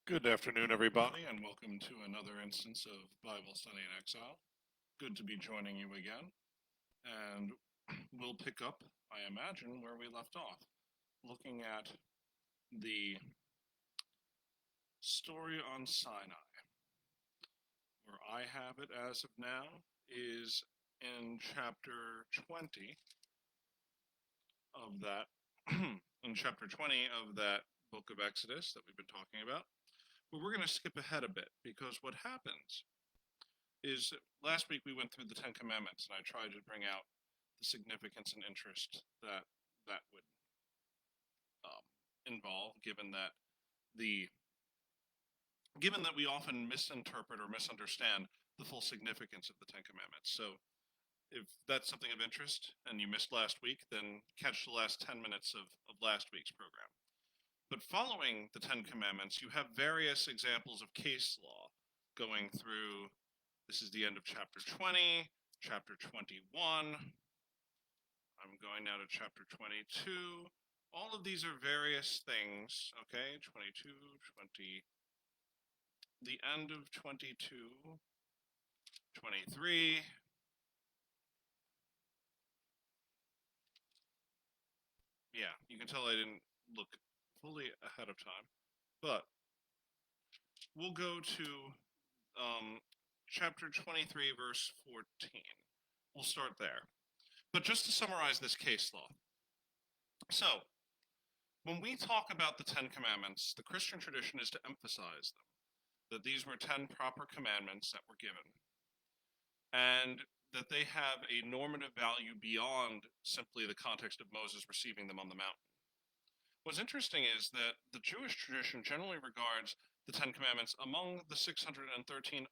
Good afternoon, everybody, and welcome to another instance of Bible Study in Exile. Good to be joining you again, and we'll pick up, I imagine, where we left off, looking at the story on Sinai. Where I have it as of now is in chapter 20 of that, in chapter 20 of that book of Exodus that we've been talking about. But we're going to skip ahead a bit because what happens is last week we went through the Ten Commandments, and I tried to bring out the significance and interest that that would involve, the given that we often misinterpret or misunderstand the full significance of the Ten Commandments. So, if that's something of interest and you missed last week, then catch the last 10 minutes of last week's program. But following the Ten Commandments, you have various examples of case law going through. This is the end of chapter 20, chapter 21. I'm going now to chapter 22. All of these are various things, okay? 22, 20, the end of 22, 23. Yeah, you can tell I didn't look fully ahead of time. But we'll go to um, chapter 23, verse 14. We'll start there. But just to summarize this case law. So, when we talk about the Ten Commandments, the Christian tradition is to emphasize them, that these were 10 proper commandments that were given, and that they have a normative value beyond simply the context of Moses receiving them on the mountain. What's interesting is that the Jewish tradition generally regards the Ten Commandments among the 613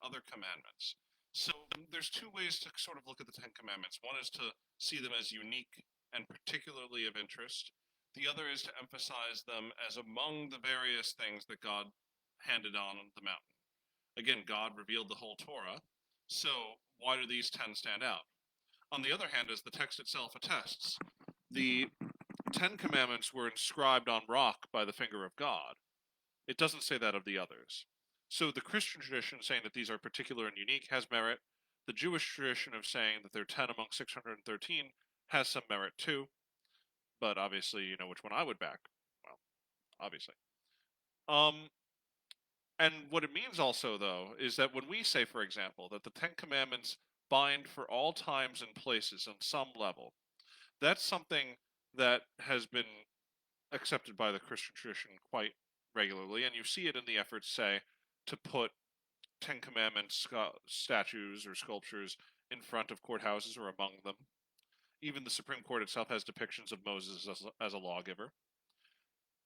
other commandments. So there's two ways to sort of look at the Ten Commandments. One is to see them as unique and particularly of interest. The other is to emphasize them as among the various things that God handed on the mountain. Again, God revealed the whole Torah. So why do these 10 stand out? On the other hand, as the text itself attests, the Ten Commandments were inscribed on rock by the finger of God. It doesn't say that of the others. So the Christian tradition saying that these are particular and unique has merit. The Jewish tradition of saying that they're 10 among 613 has some merit too. But obviously, you know which one I would back. Well, obviously. Um, and what it means also, though, is that when we say, for example, that the Ten Commandments bind for all times and places on some level, that's something that has been accepted by the Christian tradition quite regularly, and you see it in the efforts, say, to put Ten Commandments statues or sculptures in front of courthouses or among them. Even the Supreme Court itself has depictions of Moses as a lawgiver.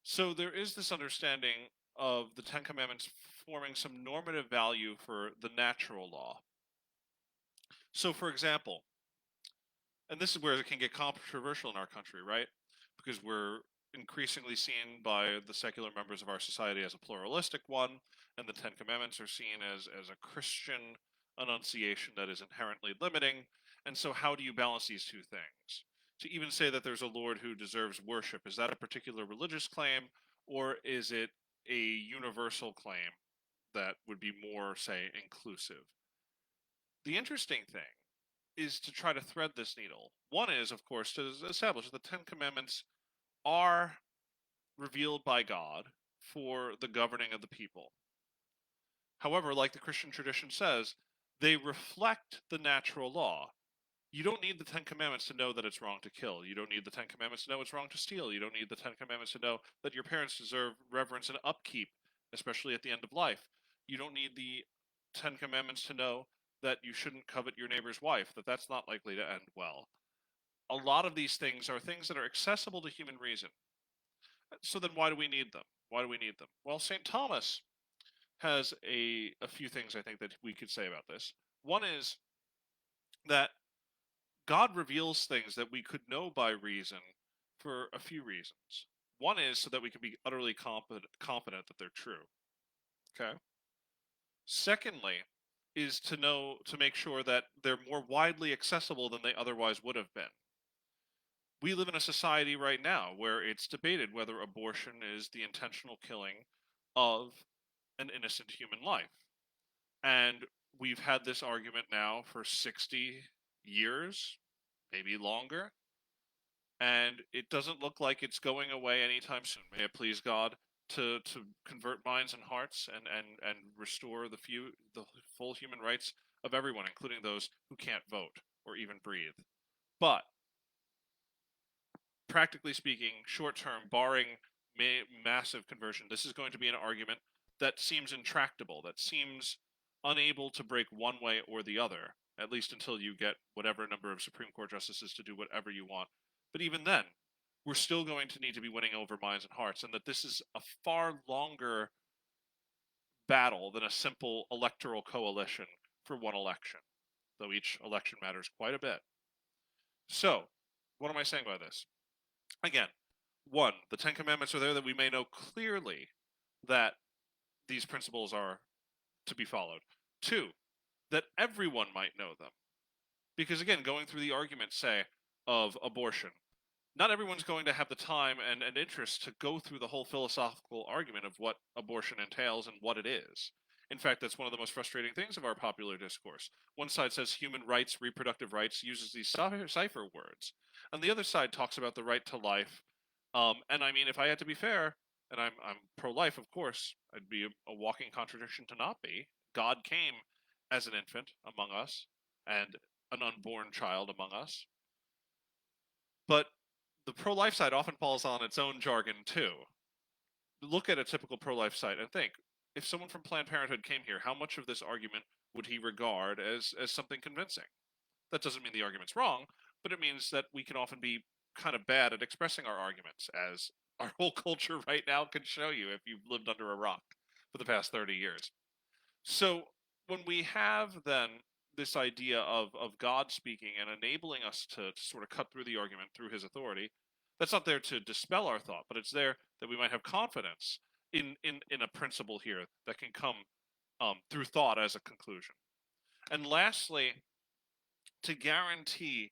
So there is this understanding of the Ten Commandments forming some normative value for the natural law. So, for example, and this is where it can get controversial in our country, right? Because we're increasingly seen by the secular members of our society as a pluralistic one, and the Ten Commandments are seen as a Christian enunciation that is inherently limiting. And so, how do you balance these two things? To even say that there's a Lord who deserves worship, is that a particular religious claim, or is it a universal claim that would be more, say, inclusive? The interesting thing is to try to thread this needle. One is, of course, to establish that the Ten Commandments are revealed by God for the governing of the people. However, like the Christian tradition says, they reflect the natural law. You don't need the Ten Commandments to know that it's wrong to kill. You don't need the Ten Commandments to know it's wrong to steal. You don't need the Ten Commandments to know that your parents deserve reverence and upkeep, especially at the end of life. You don't need the Ten Commandments to know that you shouldn't covet your neighbor's wife, that that's not likely to end well. A lot of these things are things that are accessible to human reason. So then why do we need them? Why do we need them? Well, St. Thomas has a few things I think that we could say about this. One is that God reveals things that we could know by reason for a few reasons. One is so that we can be utterly confident that they're true. Okay. Secondly, is to make sure that they're more widely accessible than they otherwise would have been. We live in a society right now where it's debated whether abortion is the intentional killing of an innocent human life. And we've had this argument now for 60 years, maybe longer, and it doesn't look like it's going away anytime soon. May it please God to convert minds and hearts and restore the full human rights of everyone, including those who can't vote or even breathe. But practically speaking, short term, barring massive conversion, this is going to be an argument that seems intractable, that seems unable to break one way or the other, at least until you get whatever number of Supreme Court justices to do whatever you want. But even then, we're still going to need to be winning over minds and hearts, and that this is a far longer battle than a simple electoral coalition for one election, though each election matters quite a bit. So, what am I saying by this? Again, one, the Ten Commandments are there that we may know clearly that these principles are to be followed. Two, that everyone might know them. Because again, going through the argument, say, of abortion, not everyone's going to have the time and interest to go through the whole philosophical argument of what abortion entails and what it is. In fact, that's one of the most frustrating things of our popular discourse. One side says human rights, reproductive rights, uses these cipher words, and the other side talks about the right to life. And I mean, if I had to be fair, and I'm pro-life, of course, I'd be a walking contradiction to not be. God came as an infant among us, and an unborn child among us. But the pro-life side often falls on its own jargon too. Look at a typical pro-life site and think, if someone from Planned Parenthood came here, how much of this argument would he regard as something convincing? That doesn't mean the argument's wrong, but it means that we can often be kind of bad at expressing our arguments, as our whole culture right now can show you if you've lived under a rock for the past 30 years. So when we have then this idea of God speaking and enabling us to sort of cut through the argument through his authority, that's not there to dispel our thought, but it's there that we might have confidence in a principle here that can come through thought as a conclusion. And lastly, to guarantee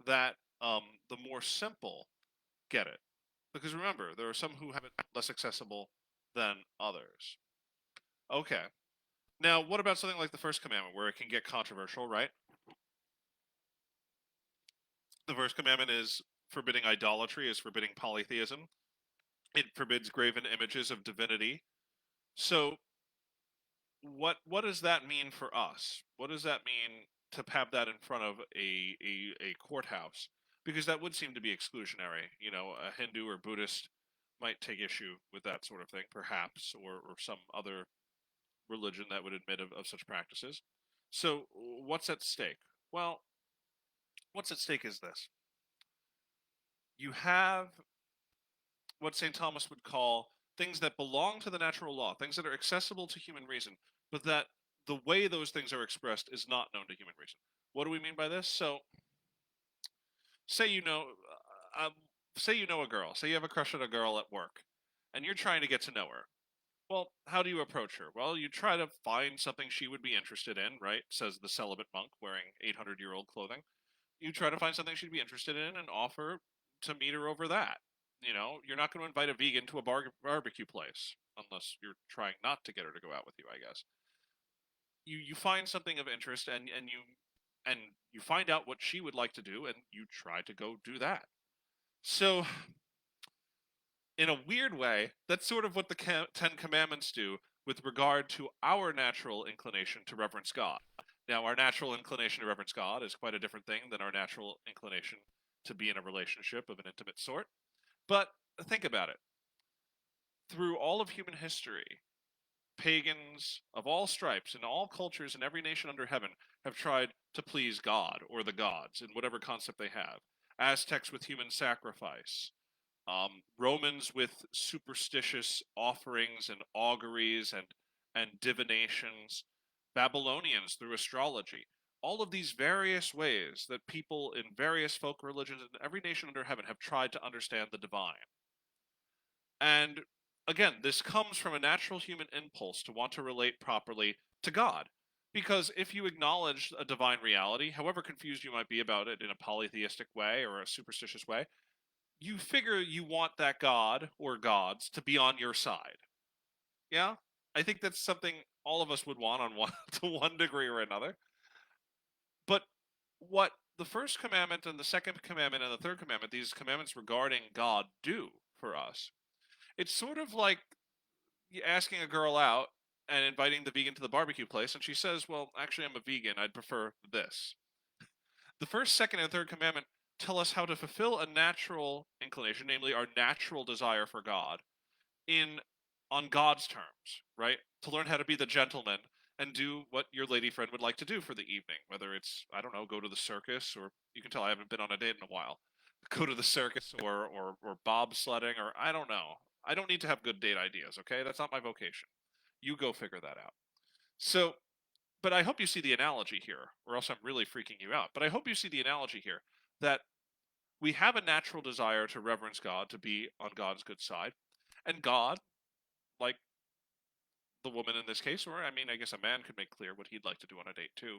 that the more simple get it. Because remember, there are some who have it less accessible than others. Okay. Now, what about something like the first commandment, where it can get controversial, right? The first commandment is forbidding idolatry, is forbidding polytheism. It forbids graven images of divinity. So, what does that mean for us? What does that mean to have that in front of a courthouse? Because that would seem to be exclusionary. You know, a Hindu or Buddhist might take issue with that sort of thing, perhaps, or some other religion that would admit of such practices. So, what's at stake? Well, what's at stake is this. You have what St. Thomas would call things that belong to the natural law, things that are accessible to human reason, but that the way those things are expressed is not known to human reason. What do we mean by this? So, say you know, say you know a girl, say you have a crush on a girl at work, and you're trying to get to know her. Well, how do you approach her? Well, you try to find something she would be interested in, right? Says the celibate monk wearing 800-year-old clothing. You try to find something she'd be interested in and offer to meet her over that. You know, you're not going to invite a vegan to a barbecue place unless you're trying not to get her to go out with you, I guess. You find something of interest and you find out what she would like to do and you try to go do that. So, in a weird way, that's sort of what the Ten Commandments do with regard to our natural inclination to reverence God. Now, our natural inclination to reverence God is quite a different thing than our natural inclination to be in a relationship of an intimate sort. But think about it. Through all of human history, pagans of all stripes in all cultures in every nation under heaven have tried to please God or the gods in whatever concept they have. Aztecs with human sacrifice, Romans with superstitious offerings and auguries and divinations, Babylonians through astrology. All of these various ways that people in various folk religions in every nation under heaven have tried to understand the divine. And again, this comes from a natural human impulse to want to relate properly to God. Because if you acknowledge a divine reality, however confused you might be about it in a polytheistic way or a superstitious way, you figure you want that god or gods to be on your side. Yeah? I think that's something all of us would want on one to one degree or another. But what the first commandment and the second commandment and the third commandment, these commandments regarding God, do for us, it's sort of like asking a girl out and inviting the vegan to the barbecue place, and she says, "Well, actually, I'm a vegan. I'd prefer this." The first, second, and third commandment tell us how to fulfill a natural inclination, namely our natural desire for God, in on God's terms, right? To learn how to be the gentleman and do what your lady friend would like to do for the evening, whether it's, I don't know, go to the circus, or you can tell I haven't been on a date in a while. Go to the circus, or bobsledding, or I don't know. I don't need to have good date ideas, okay? That's not my vocation. You go figure that out. So, but I hope you see the analogy here, or else I'm really freaking you out. But I hope you see the analogy here that we have a natural desire to reverence God, to be on God's good side. And God, like the woman in this case, or I mean, I guess a man could make clear what he'd like to do on a date too,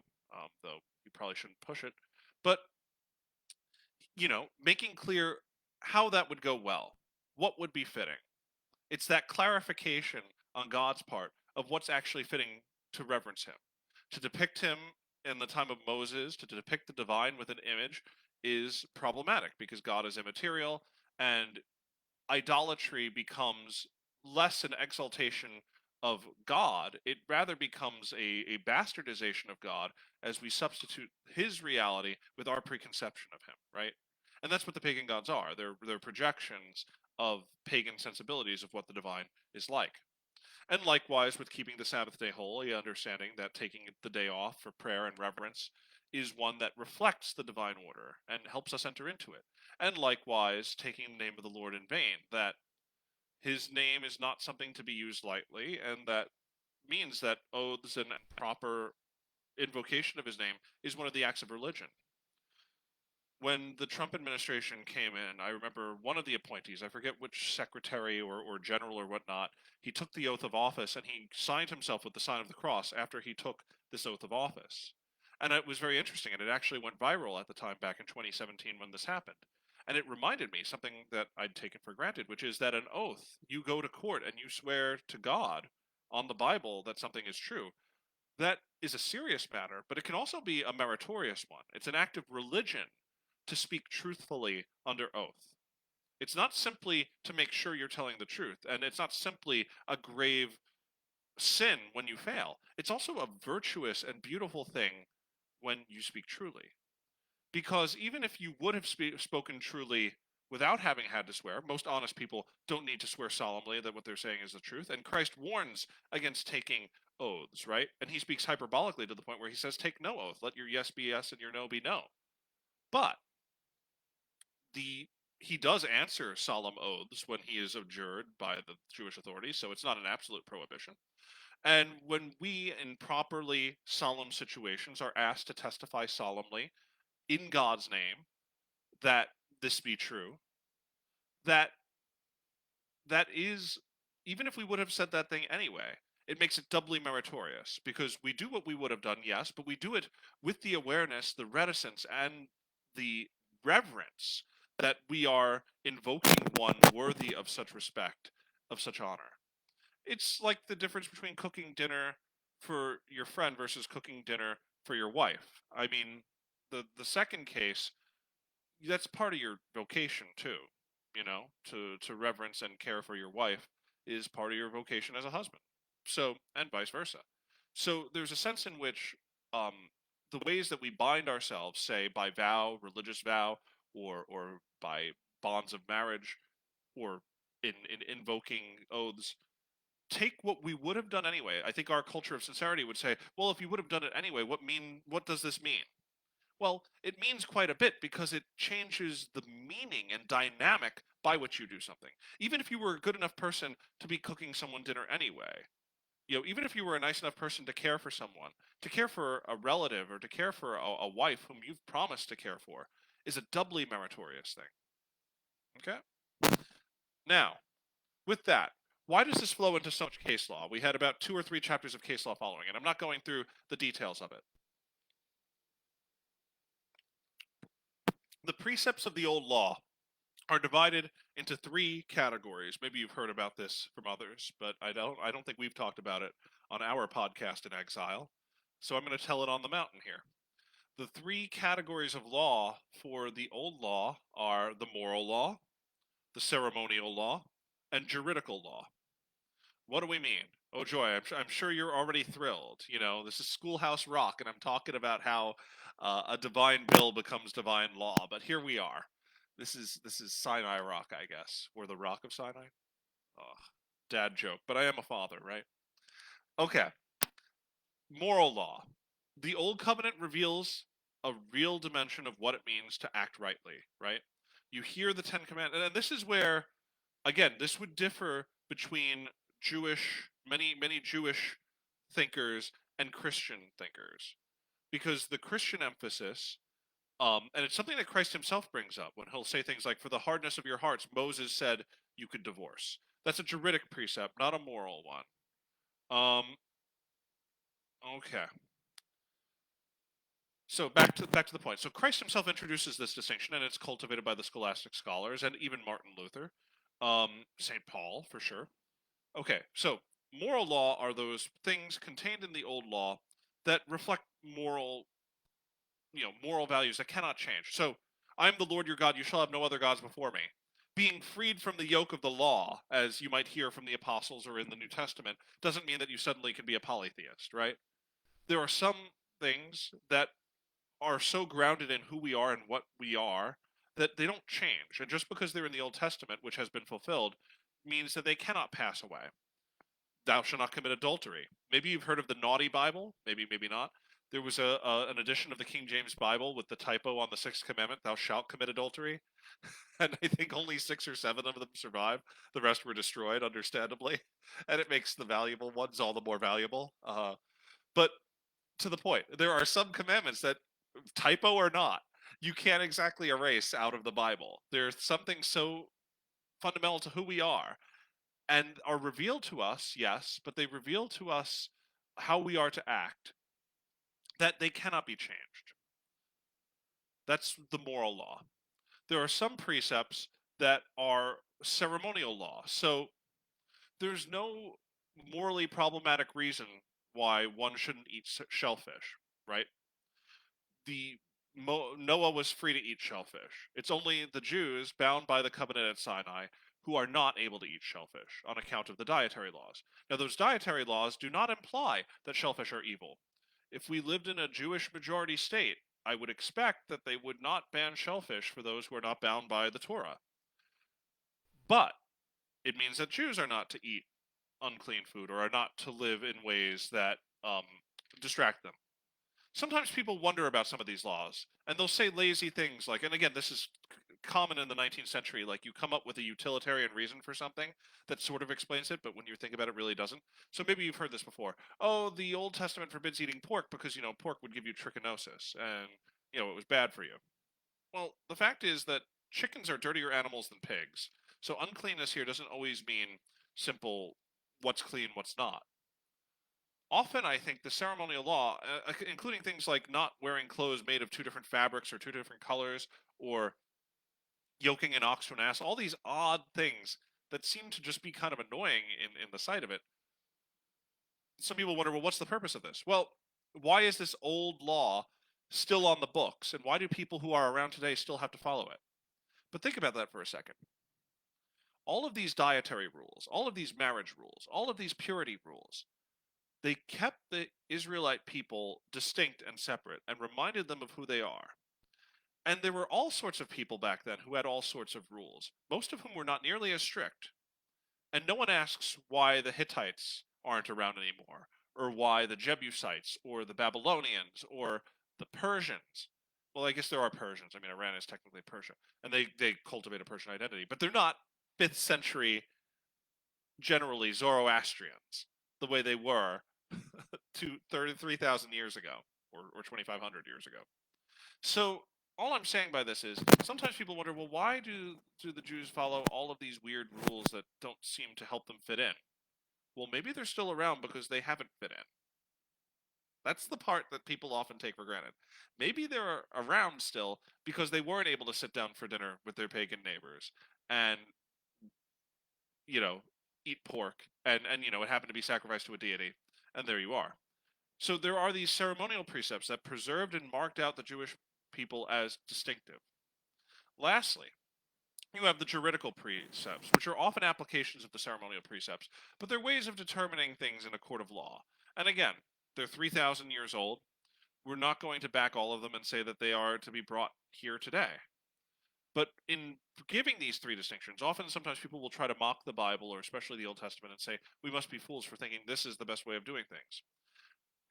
though you probably shouldn't push it. But, making clear how that would go well, what would be fitting. It's that clarification on God's part of what's actually fitting to reverence him. To depict him in the time of Moses, to depict the divine with an image, is problematic because God is immaterial, and idolatry becomes less an exaltation of God. It rather becomes a bastardization of God as we substitute his reality with our preconception of him, right? And that's what the pagan gods are. They're projections of pagan sensibilities of what the divine is like. And likewise, with keeping the Sabbath day holy, understanding that taking the day off for prayer and reverence is one that reflects the divine order and helps us enter into it. And likewise, taking the name of the Lord in vain, that his name is not something to be used lightly, and that means that oaths and proper invocation of his name is one of the acts of religion. When the Trump administration came in, I remember one of the appointees, I forget which secretary or general or whatnot, he took the oath of office and he signed himself with the sign of the cross after he took this oath of office. And it was very interesting, and it actually went viral at the time back in 2017 when this happened. And it reminded me something that I'd taken for granted, which is that an oath, you go to court and you swear to God on the Bible that something is true. That is a serious matter, but it can also be a meritorious one. It's an act of religion to speak truthfully under oath. It's not simply to make sure you're telling the truth, and it's not simply a grave sin when you fail. It's also a virtuous and beautiful thing when you speak truly. Because even if you would have spoken truly without having had to swear, most honest people don't need to swear solemnly that what they're saying is the truth. And Christ warns against taking oaths, right? And he speaks hyperbolically to the point where he says, take no oath. Let your yes be yes and your no be no. But the he does answer solemn oaths when he is adjured by the Jewish authorities, so it's not an absolute prohibition. And when we, in properly solemn situations, are asked to testify solemnly in God's name that this be true, that that is, even if we would have said that thing anyway, it makes it doubly meritorious because we do what we would have done, yes, but we do it with the awareness, the reticence, and the reverence that we are invoking one worthy of such respect, of such honor. It's like the difference between cooking dinner for your friend versus cooking dinner for your wife. I mean, the second case, that's part of your vocation too. To reverence and care for your wife is part of your vocation as a husband. So, and vice versa. So there's a sense in which um, the ways that we bind ourselves, say by vow, religious vow, or by bonds of marriage, or in invoking oaths, take what we would have done anyway. I think our culture of sincerity would say, well, if you would have done it anyway, what does this mean? Well, it means quite a bit because it changes the meaning and dynamic by which you do something. Even if you were a good enough person to be cooking someone dinner anyway, even if you were a nice enough person to care for someone, to care for a relative or to care for a wife whom you've promised to care for, is a doubly meritorious thing. Okay? Now, with that, why does this flow into so much case law? We had about 2 or 3 chapters of case law following it. I'm not going through the details of it. The precepts of the old law are divided into three categories. Maybe you've heard about this from others, but I don't think we've talked about it on our podcast in Exile. So I'm going to tell it on the mountain here. The three categories of law for the old law are the moral law, the ceremonial law, and juridical law. What do we mean? Oh, Joy, I'm sure you're already thrilled. You know, this is Schoolhouse Rock, and I'm talking about how a divine bill becomes divine law. But here we are. This is Sinai Rock, I guess, or the Rock of Sinai. Oh, dad joke, but I am a father, right? Okay, moral law. The Old Covenant reveals a real dimension of what it means to act rightly, right? You hear the Ten Commandments, and this is where, again, this would differ between many Jewish thinkers and Christian thinkers, because the Christian emphasis, and it's something that Christ himself brings up when he'll say things like, "For the hardness of your hearts, Moses said you could divorce." That's a juridic precept, not a moral one. Okay. So back to the point. So Christ himself introduces this distinction, and it's cultivated by the scholastic scholars and even Martin Luther, Saint Paul for sure. Okay, so moral law are those things contained in the old law that reflect moral values that cannot change. So, I am the Lord your God, you shall have no other gods before me. Being freed from the yoke of the law, as you might hear from the apostles or in the New Testament, doesn't mean that you suddenly can be a polytheist, right? There are some things that are so grounded in who we are and what we are that they don't change. And just because they're in the Old Testament, which has been fulfilled, means that they cannot pass away. Thou shalt not commit adultery. Maybe you've heard of the Naughty Bible. Maybe not. There was an edition of the King James Bible with the typo on the sixth commandment, "Thou shalt commit adultery," and I think only 6 or 7 of them survived. The rest were destroyed, understandably, and it makes the valuable ones all the more valuable. But to the point, there are some commandments that, typo or not, you can't exactly erase out of the Bible. There's something so fundamental to who we are and are revealed to us, yes, but they reveal to us how we are to act, that they cannot be changed. That's the moral law. There are some precepts that are ceremonial law. So there's no morally problematic reason why one shouldn't eat shellfish, right? the Noah was free to eat shellfish. It's only the Jews bound by the covenant at Sinai who are not able to eat shellfish on account of the dietary laws. Now, those dietary laws do not imply that shellfish are evil. If we lived in a Jewish majority state, I would expect that they would not ban shellfish for those who are not bound by the Torah. But it means that Jews are not to eat unclean food or are not to live in ways that distract them. Sometimes people wonder about some of these laws, and they'll say lazy things like, and again, this is common in the 19th century, like you come up with a utilitarian reason for something that sort of explains it, but when you think about it, it really doesn't. So maybe you've heard this before. Oh, the Old Testament forbids eating pork because, pork would give you trichinosis, and, it was bad for you. Well, the fact is that chickens are dirtier animals than pigs. So uncleanness here doesn't always mean simple what's clean, what's not. Often, I think the ceremonial law, including things like not wearing clothes made of two different fabrics or two different colors, or yoking an ox to an ass, all these odd things that seem to just be kind of annoying in the sight of it. Some people wonder, well, what's the purpose of this? Well, why is this old law still on the books, and why do people who are around today still have to follow it? But think about that for a second. All of these dietary rules, all of these marriage rules, all of these purity rules, they kept the Israelite people distinct and separate and reminded them of who they are. And there were all sorts of people back then who had all sorts of rules, most of whom were not nearly as strict. And no one asks why the Hittites aren't around anymore, or why the Jebusites, or the Babylonians, or the Persians. Well, I guess there are Persians. I mean, Iran is technically Persia, and they cultivate a Persian identity, but they're not 5th century, generally Zoroastrians, the way they were 3,000 years ago, or 2,500 years ago. So all I'm saying by this is sometimes people wonder, well, why do the Jews follow all of these weird rules that don't seem to help them fit in? Well, maybe they're still around because they haven't fit in. That's the part that people often take for granted. Maybe they're around still because they weren't able to sit down for dinner with their pagan neighbors and, you know, eat pork and it happened to be sacrificed to a deity, and there you are. So there are these ceremonial precepts that preserved and marked out the Jewish people as distinctive. Lastly, you have the juridical precepts, which are often applications of the ceremonial precepts, but they're ways of determining things in a court of law. And again, they're 3,000 years old. We're not going to back all of them and say that they are to be brought here today. But in giving these three distinctions, often sometimes people will try to mock the Bible, or especially the Old Testament, and say, we must be fools for thinking this is the best way of doing things.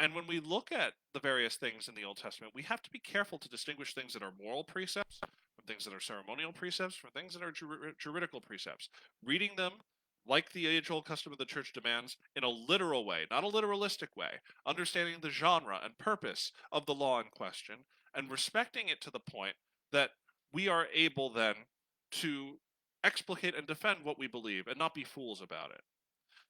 And when we look at the various things in the Old Testament, we have to be careful to distinguish things that are moral precepts from things that are ceremonial precepts, from things that are juridical precepts. Reading them, like the age-old custom of the church demands, in a literal way, not a literalistic way, understanding the genre and purpose of the law in question, and respecting it to the point that we are able then to explicate and defend what we believe and not be fools about it.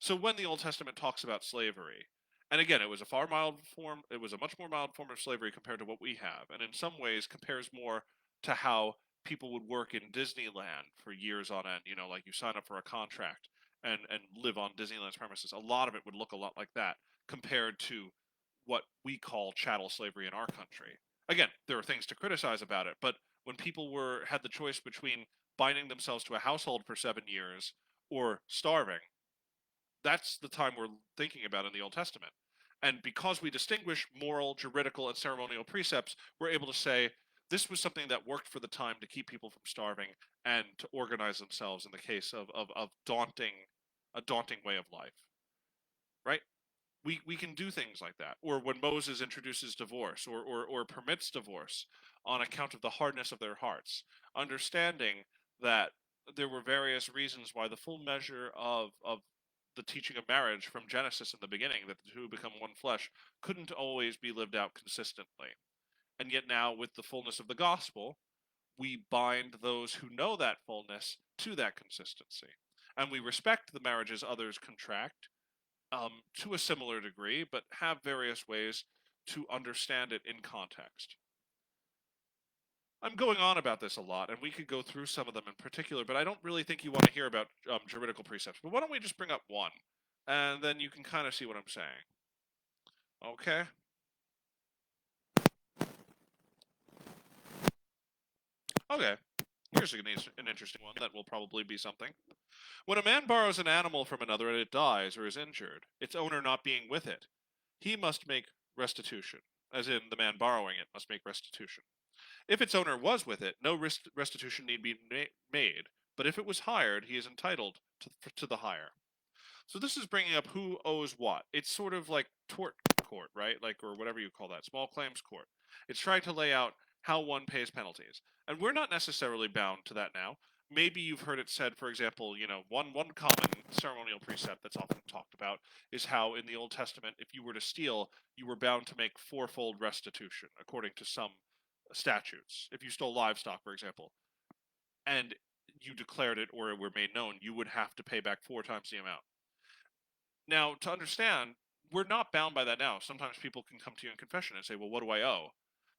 So when the Old Testament talks about slavery, and again, it was a far mild form, it was a much more mild form of slavery compared to what we have, and in some ways compares more to how people would work in Disneyland for years on end, like you sign up for a contract and live on Disneyland's premises. A lot of it would look a lot like that compared to what we call chattel slavery in our country. Again, there are things to criticize about it, but when people had the choice between binding themselves to a household for 7 years or starving, that's the time we're thinking about in the Old Testament. And because we distinguish moral, juridical, and ceremonial precepts, we're able to say this was something that worked for the time to keep people from starving and to organize themselves in the case of a daunting way of life. Right? We can do things like that. Or when Moses introduces divorce or permits divorce on account of the hardness of their hearts, understanding that there were various reasons why the full measure of the teaching of marriage from Genesis in the beginning, that the two become one flesh, couldn't always be lived out consistently. And yet now, with the fullness of the gospel, we bind those who know that fullness to that consistency. And we respect the marriages others contract to a similar degree, but have various ways to understand it in context. I'm going on about this a lot, and we could go through some of them in particular, but I don't really think you want to hear about juridical precepts. But why don't we just bring up one, and then you can kind of see what I'm saying. Okay? Okay. Here's an interesting one that will probably be something. When a man borrows an animal from another and it dies or is injured, its owner not being with it, he must make restitution, as in the man borrowing it must make restitution. If its owner was with it, no restitution need be made, but if it was hired, he is entitled to the hire. So this is bringing up who owes what. It's sort of like tort court, right? Or whatever you call that, small claims court. It's trying to lay out how one pays penalties. And we're not necessarily bound to that now. Maybe you've heard it said, for example, one common ceremonial precept that's often talked about is how in the Old Testament, if you were to steal, you were bound to make fourfold restitution, according to some statutes. If you stole livestock, for example, and you declared it or it were made known, you would have to pay back 4 times the amount. Now, to understand, we're not bound by that now. Sometimes people can come to you in confession and say, well, what do I owe?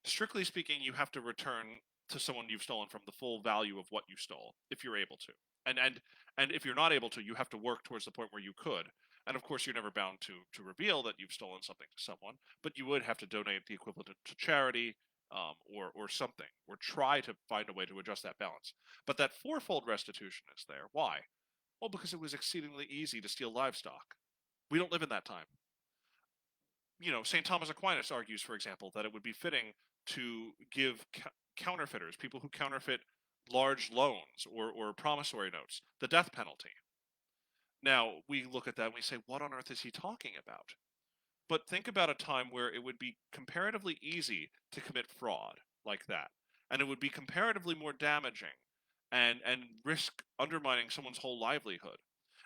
Strictly speaking, you have to return to someone you've stolen from the full value of what you stole, if you're able to. And if you're not able to, you have to work towards the point where you could. And of course, you're never bound to reveal that you've stolen something to someone, but you would have to donate the equivalent to charity, or something, or try to find a way to adjust that balance. But that fourfold restitution is there. Why? Well, because it was exceedingly easy to steal livestock. We don't live in that time. St. Thomas Aquinas argues, for example, that it would be fitting to give counterfeiters, people who counterfeit large loans or promissory notes, the death penalty. Now, we look at that and we say, what on earth is he talking about? But think about a time where it would be comparatively easy to commit fraud like that. And it would be comparatively more damaging and risk undermining someone's whole livelihood.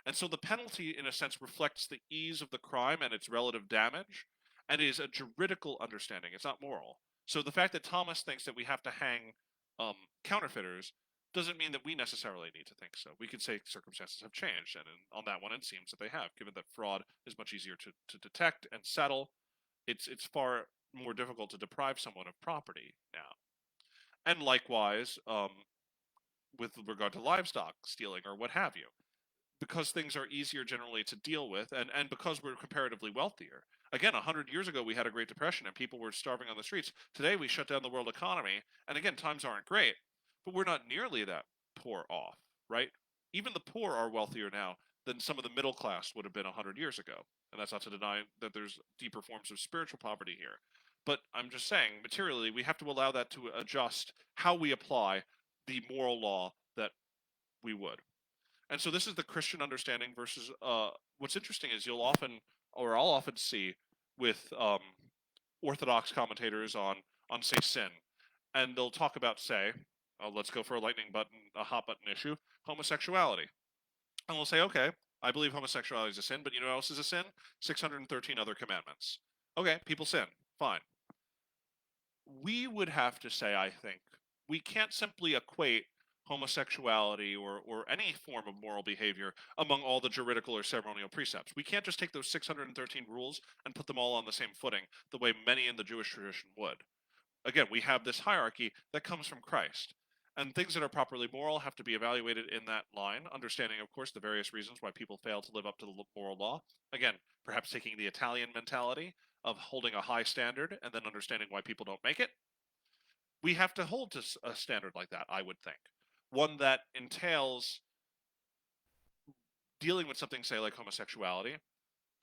And so the penalty, in a sense, reflects the ease of the crime and its relative damage, and is a juridical understanding. It's not moral. So the fact that Thomas thinks that we have to hang counterfeiters doesn't mean that we necessarily need to think so. We could say circumstances have changed, and on that one, it seems that they have, given that fraud is much easier to detect and settle. It's far more difficult to deprive someone of property now. And likewise, with regard to livestock stealing or what have you, because things are easier generally to deal with, and because we're comparatively wealthier. Again, 100 years ago, we had a Great Depression and people were starving on the streets. Today, we shut down the world economy, and again, times aren't great, but we're not nearly that poor off, right? Even the poor are wealthier now than some of the middle class would have been 100 years ago. And that's not to deny that there's deeper forms of spiritual poverty here. But I'm just saying, materially, we have to allow that to adjust how we apply the moral law that we would. And so this is the Christian understanding versus what's interesting is you'll often, or I'll often see with Orthodox commentators on say sin, and they'll talk about say, let's go for a lightning button, a hot button issue, homosexuality, and we'll say, okay, I believe homosexuality is a sin, but you know what else is a sin? 613 other commandments. Okay, people sin, fine. We would have to say, I think, we can't simply equate homosexuality or any form of moral behavior among all the juridical or ceremonial precepts. We can't just take those 613 rules and put them all on the same footing the way many in the Jewish tradition would. Again, we have this hierarchy that comes from Christ. And things that are properly moral have to be evaluated in that line, understanding, of course, the various reasons why people fail to live up to the moral law. Again, perhaps taking the Italian mentality of holding a high standard and then understanding why people don't make it. We have to hold to a standard like that, I would think. One that entails dealing with something, say, like homosexuality,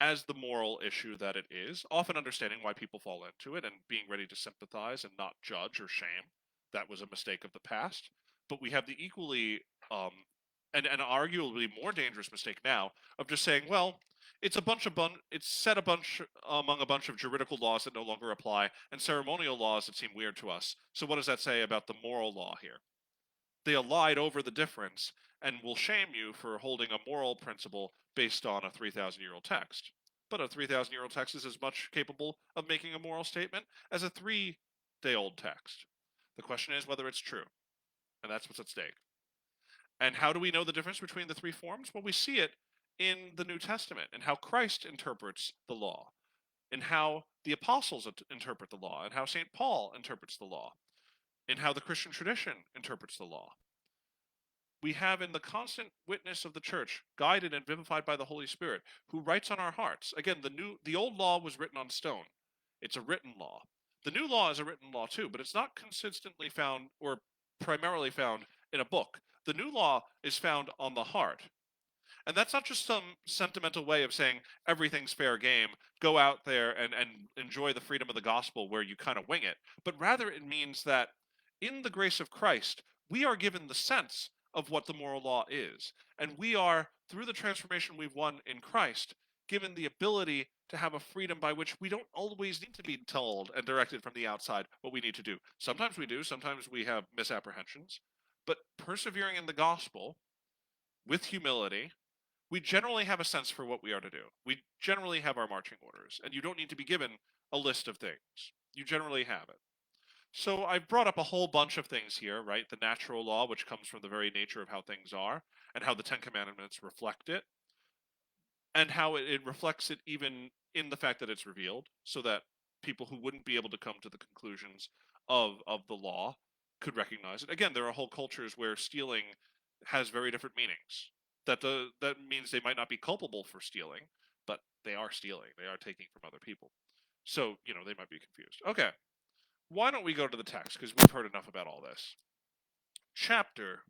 as the moral issue that it is, often understanding why people fall into it and being ready to sympathize and not judge or shame. That was a mistake of the past. But we have the equally and arguably more dangerous mistake now of just saying, well, it's a bunch of it's set a bunch among a bunch of juridical laws that no longer apply and ceremonial laws that seem weird to us. So what does that say about the moral law here? They allied over the difference and will shame you for holding a moral principle based on a 3,000-year-old text. But a 3,000-year-old text is as much capable of making a moral statement as a 3-day-old text. The question is whether it's true, and that's what's at stake. And how do we know the difference between the three forms? Well, we see it in the New Testament and how Christ interprets the law, and how the apostles interpret the law, and how St. Paul interprets the law, and how the Christian tradition interprets the law. We have in the constant witness of the church, guided and vivified by the Holy Spirit, who writes on our hearts. Again, the old law was written on stone. It's a written law. The new law is a written law too, but it's not consistently found or primarily found in a book. The new law is found on the heart. And that's not just some sentimental way of saying everything's fair game, go out there and enjoy the freedom of the gospel where you kind of wing it, but rather it means that in the grace of Christ, we are given the sense of what the moral law is. And we are, through the transformation we've won in Christ, given the ability to have a freedom by which we don't always need to be told and directed from the outside what we need to do. Sometimes we do, sometimes we have misapprehensions, but persevering in the gospel with humility, we generally have a sense for what we are to do. We generally have our marching orders, and you don't need to be given a list of things. You generally have it. So I've brought up a whole bunch of things here, right? The natural law, which comes from the very nature of how things are, and how the Ten Commandments reflect it, and how it reflects it even in the fact that it's revealed, so that people who wouldn't be able to come to the conclusions of the law could recognize it. Again, there are whole cultures where stealing has very different meanings. That means they might not be culpable for stealing, but they are stealing. They are taking from other people. So, they might be confused. Okay. Why don't we go to the text, because we've heard enough about all this. Chapter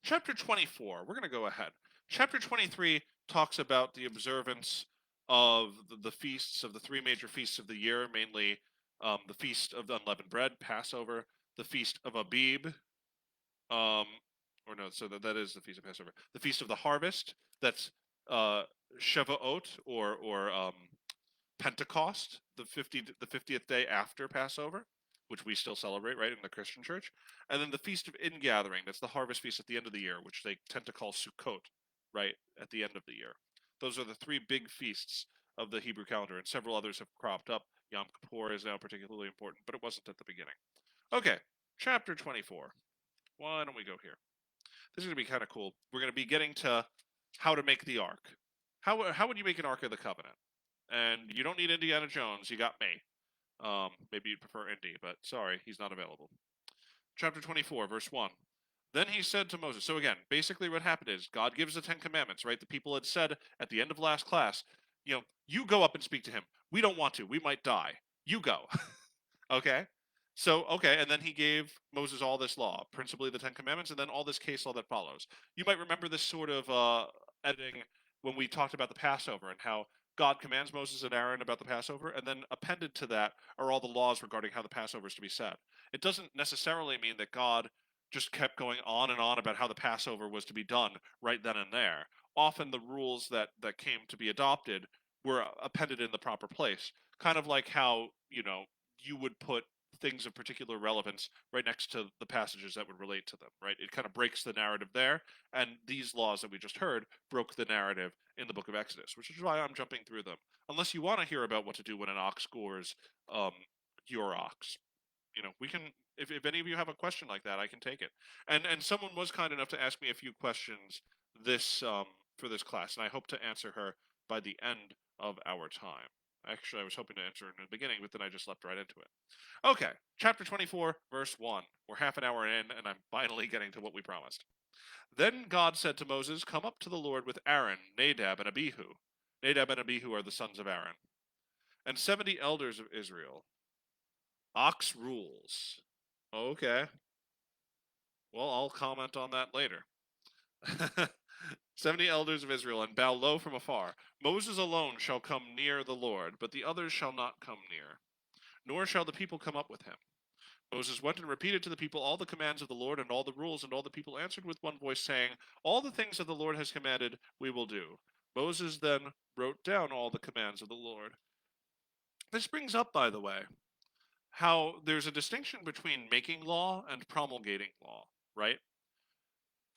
Chapter 24, we're going to go ahead. Chapter 23 talks about the observance of the feasts, of the three major feasts of the year, mainly the Feast of the Unleavened Bread, Passover, the Feast of Abib, or no, so that is the Feast of Passover, the Feast of the Harvest, that's Shavuot, or Pentecost, the 50th day after Passover, which we still celebrate, right, in the Christian church. And then the Feast of Ingathering, that's the harvest feast at the end of the year, which they tend to call Sukkot, right, at the end of the year. Those are the three big feasts of the Hebrew calendar, and several others have cropped up. Yom Kippur is now particularly important, but it wasn't at the beginning. Okay, chapter 24. Why don't we go here? This is going to be kind of cool. We're going to be getting to how to make the ark. How would you make an Ark of the Covenant? And you don't need Indiana Jones. You got me. Maybe you'd prefer Indy, but sorry, he's not available. Chapter 24, verse 1. Then he said to Moses, so again, basically what happened is God gives the Ten Commandments, right? The people had said at the end of last class, you go up and speak to him. We don't want to. We might die. You go. Okay? So, okay, and then he gave Moses all this law, principally the Ten Commandments, and then all this case law that follows. You might remember this sort of editing when we talked about the Passover and how God commands Moses and Aaron about the Passover, and then appended to that are all the laws regarding how the Passover is to be set. It doesn't necessarily mean that God just kept going on and on about how the Passover was to be done right then and there. Often the rules that came to be adopted were appended in the proper place. Kind of like how, you would put things of particular relevance right next to the passages that would relate to them, right? It kind of breaks the narrative there, and these laws that we just heard broke the narrative in the book of Exodus, which is why I'm jumping through them. Unless you want to hear about what to do when an ox gores um, your ox. We can, if any of you have a question like that, I can take it. And someone was kind enough to ask me a few questions this for this class, and I hope to answer her by the end of our time. Actually, I was hoping to answer in the beginning, but then I just leapt right into it. Okay, chapter 24, verse 1. We're half an hour in, and I'm finally getting to what we promised. Then God said to Moses, come up to the Lord with Aaron, Nadab, and Abihu. Nadab and Abihu are the sons of Aaron, and 70 elders of Israel. Ox rules. Okay. Well, I'll comment on that later. 70 elders of Israel, and bow low from afar. Moses alone shall come near the Lord, but the others shall not come near, nor shall the people come up with him. Moses went and repeated to the people all the commands of the Lord and all the rules, and all the people answered with one voice, saying, all the things that the Lord has commanded we will do. Moses then wrote down all the commands of the Lord. This brings up, by the way, how there's a distinction between making law and promulgating law, right?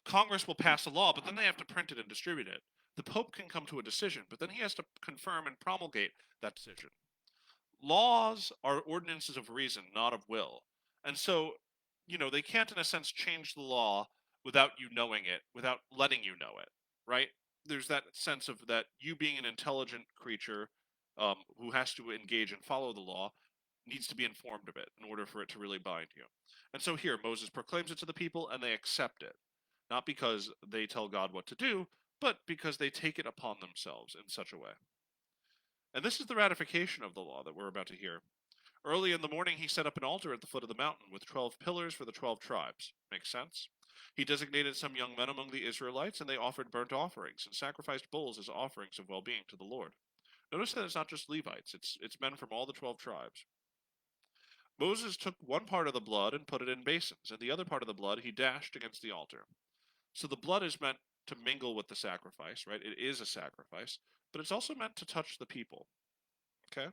Congress will pass a law, but then they have to print it and distribute it. The Pope can come to a decision, but then he has to confirm and promulgate that decision. Laws are ordinances of reason, not of will. And so, they can't, in a sense, change the law without you knowing it, without letting you know it, right? There's that sense of that you being an intelligent creature who has to engage and follow the law needs to be informed of it in order for it to really bind you. And so here, Moses proclaims it to the people and they accept it. Not because they tell God what to do, but because they take it upon themselves in such a way. And this is the ratification of the law that we're about to hear. Early in the morning, he set up an altar at the foot of the mountain with 12 pillars for the 12 tribes. Makes sense? He designated some young men among the Israelites, and they offered burnt offerings and sacrificed bulls as offerings of well-being to the Lord. Notice that it's not just Levites, it's men from all the 12 tribes. Moses took one part of the blood and put it in basins, and the other part of the blood he dashed against the altar. So the blood is meant to mingle with the sacrifice, right? It is a sacrifice, but it's also meant to touch the people. Okay?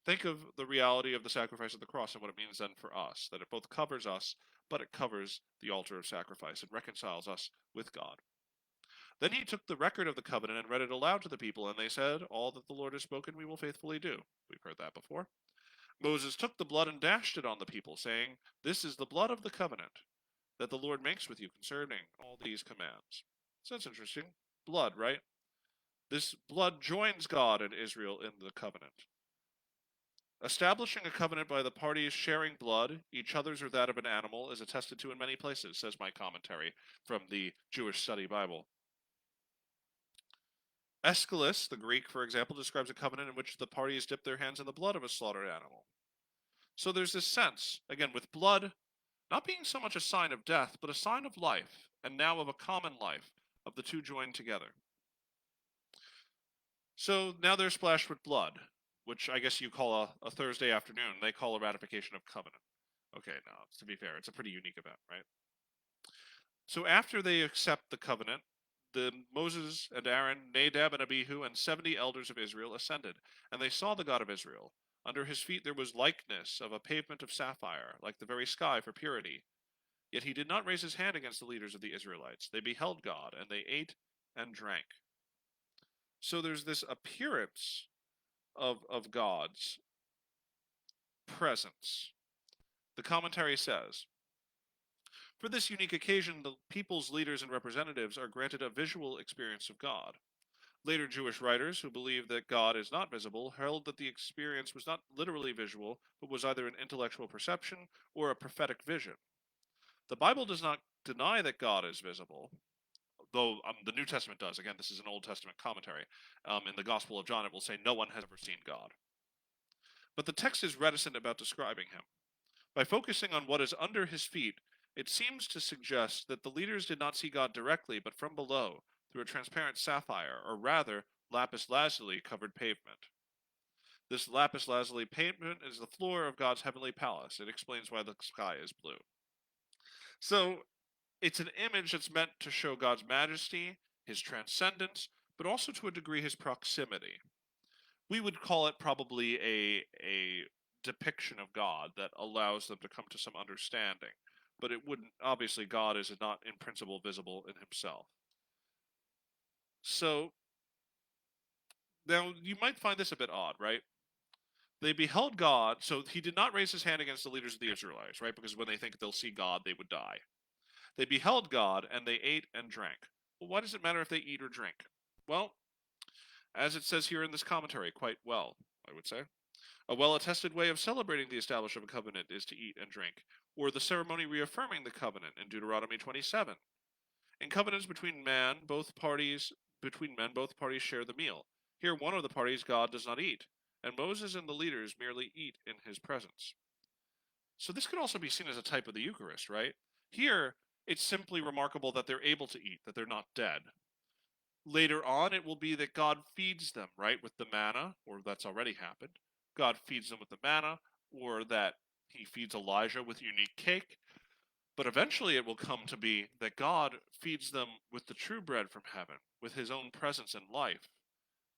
Think of the reality of the sacrifice of the cross and what it means then for us, that it both covers us, but it covers the altar of sacrifice and reconciles us with God. Then he took the record of the covenant and read it aloud to the people, and they said, all that the Lord has spoken we will faithfully do. We've heard that before. Moses took the blood and dashed it on the people, saying, this is the blood of the covenant that the Lord makes with you concerning all these commands. So that's interesting. Blood, right? This blood joins God and Israel in the covenant. Establishing a covenant by the parties sharing blood, each other's or that of an animal, is attested to in many places, says my commentary from the Jewish Study Bible. Aeschylus, the Greek, for example, describes a covenant in which the parties dip their hands in the blood of a slaughtered animal. So there's this sense, again, with blood not being so much a sign of death, but a sign of life, and now of a common life, of the two joined together. So now they're splashed with blood, which I guess you call a Thursday afternoon. They call a ratification of covenant. Okay, now, to be fair, it's a pretty unique event, right? So after they accept the covenant, Moses and Aaron, Nadab and Abihu, and 70 elders of Israel ascended, and they saw the God of Israel. Under his feet there was likeness of a pavement of sapphire, like the very sky for purity. Yet he did not raise his hand against the leaders of the Israelites. They beheld God, and they ate and drank. So there's this appearance of God's presence. The commentary says, For this unique occasion, the people's leaders and representatives are granted a visual experience of God. Later Jewish writers, who believed that God is not visible, held that the experience was not literally visual, but was either an intellectual perception or a prophetic vision. The Bible does not deny that God is visible, though the New Testament does. Again, this is an Old Testament commentary. In the Gospel of John, it will say, "No one has ever seen God." But the text is reticent about describing him. By focusing on what is under his feet, it seems to suggest that the leaders did not see God directly, but from below, through a transparent sapphire, or rather, lapis lazuli covered pavement. This lapis lazuli pavement is the floor of God's heavenly palace. It explains why the sky is blue. So, it's an image that's meant to show God's majesty, his transcendence, but also to a degree his proximity. We would call it probably a depiction of God that allows them to come to some understanding. But it wouldn't, obviously, God is not in principle visible in himself. So, now you might find this a bit odd, right? They beheld God, so he did not raise his hand against the leaders of the Israelites, right? Because when they think they'll see God, they would die. They beheld God, and they ate and drank. Well, why does it matter if they eat or drink? Well, as it says here in this commentary, quite well, I would say. A well-attested way of celebrating the establishment of a covenant is to eat and drink, or the ceremony reaffirming the covenant in Deuteronomy 27. In covenants between men, both parties share the meal. Here, one of the parties, God, does not eat, and Moses and the leaders merely eat in his presence. So this could also be seen as a type of the Eucharist, right? Here, it's simply remarkable that they're able to eat, that they're not dead. Later on, it will be that God feeds them, right, with the manna, or that's already happened. God feeds them with the manna, or that he feeds Elijah with unique cake. But eventually it will come to be that God feeds them with the true bread from heaven, with his own presence and life,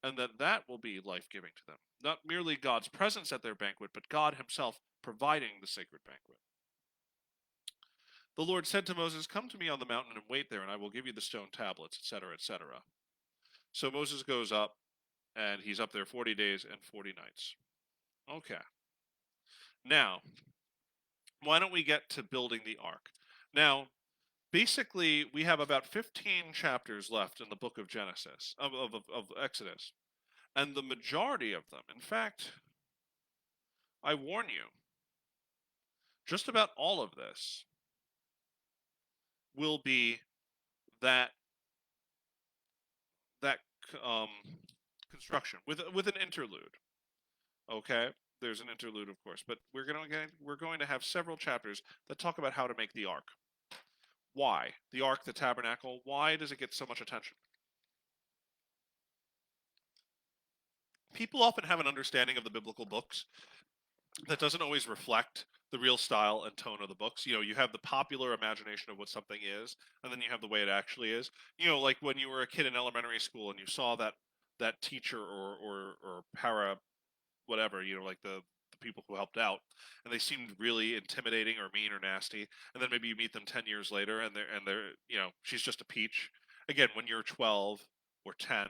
and that will be life-giving to them. Not merely God's presence at their banquet, but God himself providing the sacred banquet. The Lord said to Moses, "Come to me on the mountain and wait there, and I will give you the stone tablets," etc., etc. So Moses goes up, and he's up there 40 days and 40 nights. Okay. Now, why don't we get to building the ark? Now, basically, we have about 15 chapters left in the book of Genesis, of Exodus. And the majority of them, in fact, I warn you, just about all of this will be that that um, construction with an interlude. Okay, there's an interlude, of course, but we're going to have several chapters that talk about how to make the ark. Why the ark, the tabernacle? Why does it get so much attention? People often have an understanding of the biblical books that doesn't always reflect the real style and tone of the books. You know, you have the popular imagination of what something is, and then you have the way it actually is. You know, like when you were a kid in elementary school and you saw that teacher or para whatever, you know, like the people who helped out, and they seemed really intimidating or mean or nasty, and then maybe you meet them 10 years later and they're you know, she's just a peach. Again, when you're 12 or 10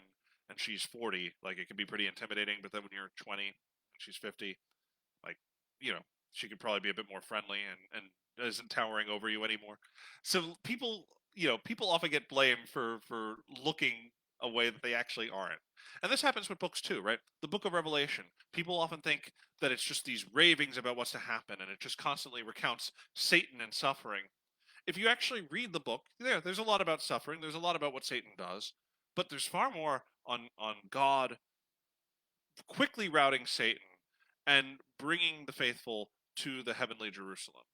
and she's 40, like it can be pretty intimidating, but then when you're 20 and she's 50, like, you know, she could probably be a bit more friendly and isn't towering over you anymore. So people, you know, people often get blamed for looking a way that they actually aren't. And this happens with books too, right? The book of Revelation, people often think that it's just these ravings about what's to happen and it just constantly recounts Satan and suffering. If you actually read the book, there's a lot about suffering, there's a lot about what Satan does, but there's far more on God quickly routing Satan and bringing the faithful to the heavenly Jerusalem.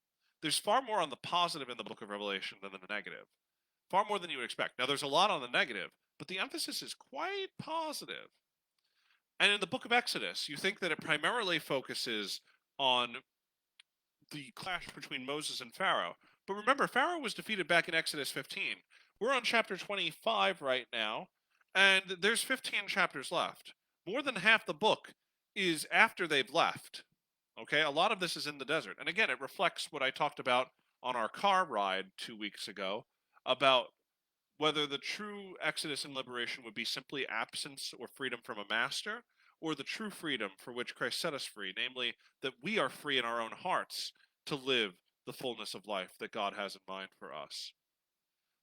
There's far more on the positive in the book of Revelation than the negative. Far more than you would expect. Now, there's a lot on the negative, but the emphasis is quite positive. And in the book of Exodus, you think that it primarily focuses on the clash between Moses and Pharaoh. But remember, Pharaoh was defeated back in Exodus 15. We're on chapter 25 right now, and there's 15 chapters left. More than half the book is after they've left. Okay, a lot of this is in the desert. And again, it reflects what I talked about on our car ride 2 weeks ago about whether the true exodus and liberation would be simply absence or freedom from a master, or the true freedom for which Christ set us free, namely that we are free in our own hearts to live the fullness of life that God has in mind for us.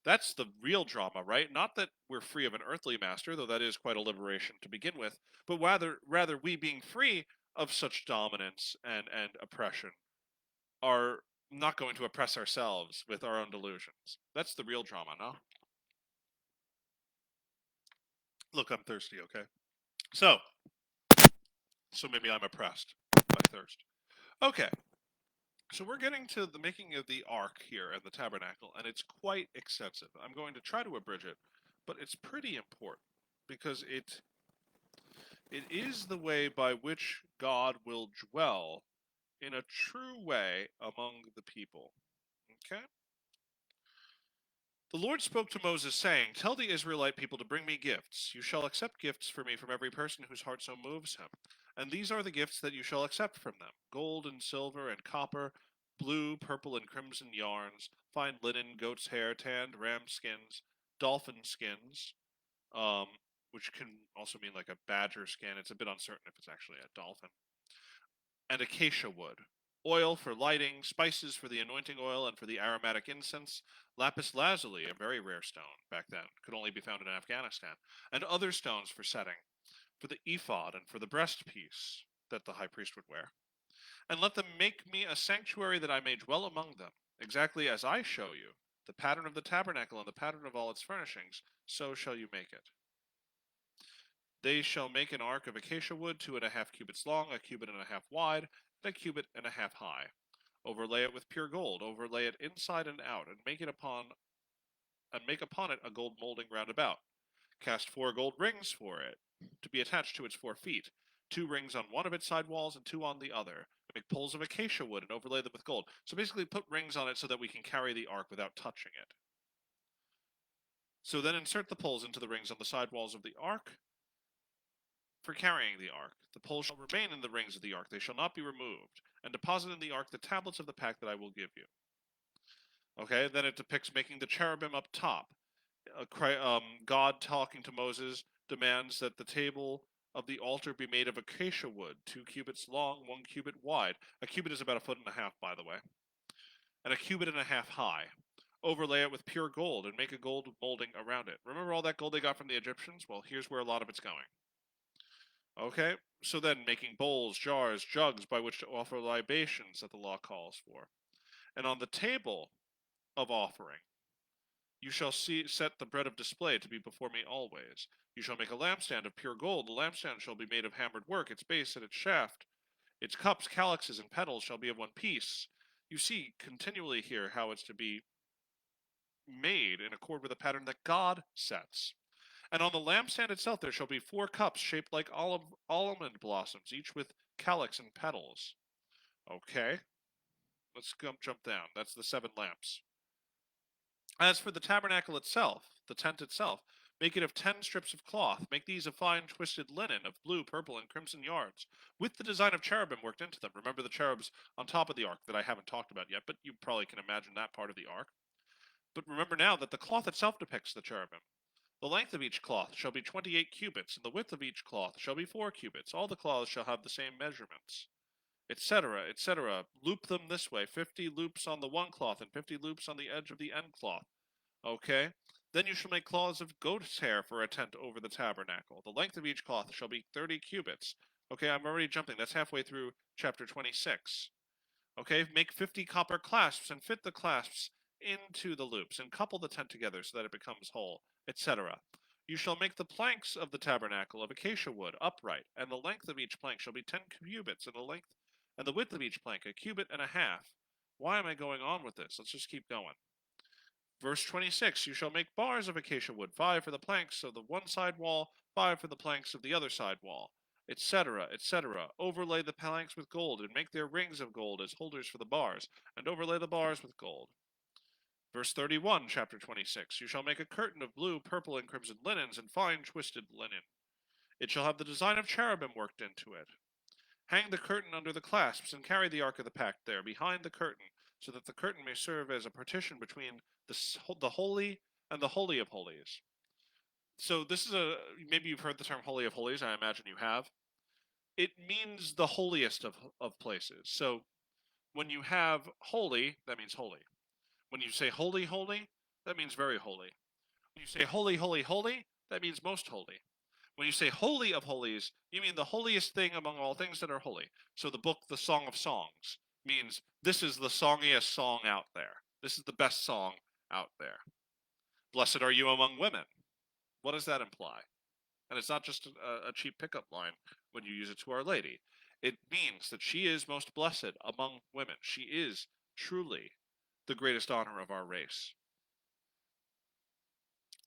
That's the real drama, right? Not that we're free of an earthly master, though that is quite a liberation to begin with, but rather we being free of such dominance and oppression are not going to oppress ourselves with our own delusions. That's the real drama, no? Look, I'm thirsty, okay? So maybe I'm oppressed by thirst. Okay, so we're getting to the making of the ark here at the tabernacle, and it's quite extensive. I'm going to try to abridge it, but it's pretty important because it is the way by which God will dwell in a true way among the people. Okay? The Lord spoke to Moses, saying, "Tell the Israelite people to bring me gifts. You shall accept gifts for me from every person whose heart so moves him. And these are the gifts that you shall accept from them: gold and silver and copper, blue, purple, and crimson yarns, fine linen, goat's hair, tanned ram skins, dolphin skins, um, which can also mean like a badger skin. It's a bit uncertain if it's actually a dolphin, and acacia wood, oil for lighting, spices for the anointing oil and for the aromatic incense, lapis lazuli, a very rare stone back then, could only be found in Afghanistan, and other stones for setting, for the ephod and for the breastpiece that the high priest would wear. And let them make me a sanctuary that I may dwell among them, exactly as I show you, the pattern of the tabernacle and the pattern of all its furnishings, so shall you make it. They shall make an ark of acacia wood, 2.5 cubits long, 1.5 cubits wide, and 1.5 cubits high. Overlay it with pure gold, overlay it inside and out, and make upon it a gold molding round about. Cast 4 gold rings for it, to be attached to its 4 feet, 2 rings on one of its side walls and 2 on the other. Make poles of acacia wood and overlay them with gold. So basically put rings on it so that we can carry the ark without touching it. So then insert the poles into the rings on the side walls of the ark for carrying the ark. The poles shall remain in the rings of the ark, they shall not be removed, and deposit in the ark the tablets of the pact that I will give you. Okay, then it depicts making the cherubim up top. God talking to Moses demands that the table of the altar be made of acacia wood, 2 cubits long, 1 cubit wide. A cubit is about 1.5 feet, by the way, and 1.5 cubits high. Overlay it with pure gold and make a gold molding around it. Remember all that gold they got from the Egyptians? Well, here's where a lot of it's going. Okay, so then making bowls, jars, jugs by which to offer libations that the law calls for. And on the table of offering, you shall set the bread of display to be before me always. You shall make a lampstand of pure gold. The lampstand shall be made of hammered work. Its base and its shaft, its cups, calyxes, and petals shall be of one piece. You see continually here how it's to be made in accord with the pattern that God sets. And on the lampstand itself there shall be 4 cups shaped like almond blossoms, each with calyx and petals. Okay, let's jump down. That's the 7 lamps. As for the tabernacle itself, the tent itself, make it of 10 strips of cloth. Make these of fine twisted linen of blue, purple, and crimson yards, with the design of cherubim worked into them. Remember the cherubs on top of the ark that I haven't talked about yet, but you probably can imagine that part of the ark. But remember now that the cloth itself depicts the cherubim. The length of each cloth shall be 28 cubits, and the width of each cloth shall be 4 cubits. All the cloths shall have the same measurements, etc., etc. Loop them this way: 50 loops on the one cloth and 50 loops on the edge of the end cloth. Okay? Then you shall make cloths of goat's hair for a tent over the tabernacle. The length of each cloth shall be 30 cubits. Okay, I'm already jumping. That's halfway through chapter 26. Okay, make 50 copper clasps and fit the clasps into the loops and couple the tent together so that it becomes whole, etc. You shall make the planks of the tabernacle of acacia wood upright, and the length of each plank shall be 10 cubits, and the width of each plank 1.5 cubits. Why am I going on with this? Let's just keep going. Verse 26, you shall make bars of acacia wood, 5 for the planks of the one side wall, 5 for the planks of the other side wall, etc., etc. Overlay the planks with gold, and make their rings of gold as holders for the bars, and overlay the bars with gold. Verse 31, chapter 26, you shall make a curtain of blue, purple, and crimson linens, and fine twisted linen. It shall have the design of cherubim worked into it. Hang the curtain under the clasps, and carry the ark of the pact there, behind the curtain, so that the curtain may serve as a partition between the holy and the holy of holies. So this is maybe you've heard the term holy of holies. I imagine you have. It means the holiest of places. So When you have holy, that means holy. When you say holy, holy, that means very holy. When you say holy, holy, holy, that means most holy. When you say holy of holies, you mean the holiest thing among all things that are holy. So the book, the Song of Songs, means this is the songiest song out there. This is the best song out there. Blessed are you among women. What does that imply? And it's not just a cheap pickup line when you use it to Our Lady. It means that she is most blessed among women. She is truly the greatest honor of our race.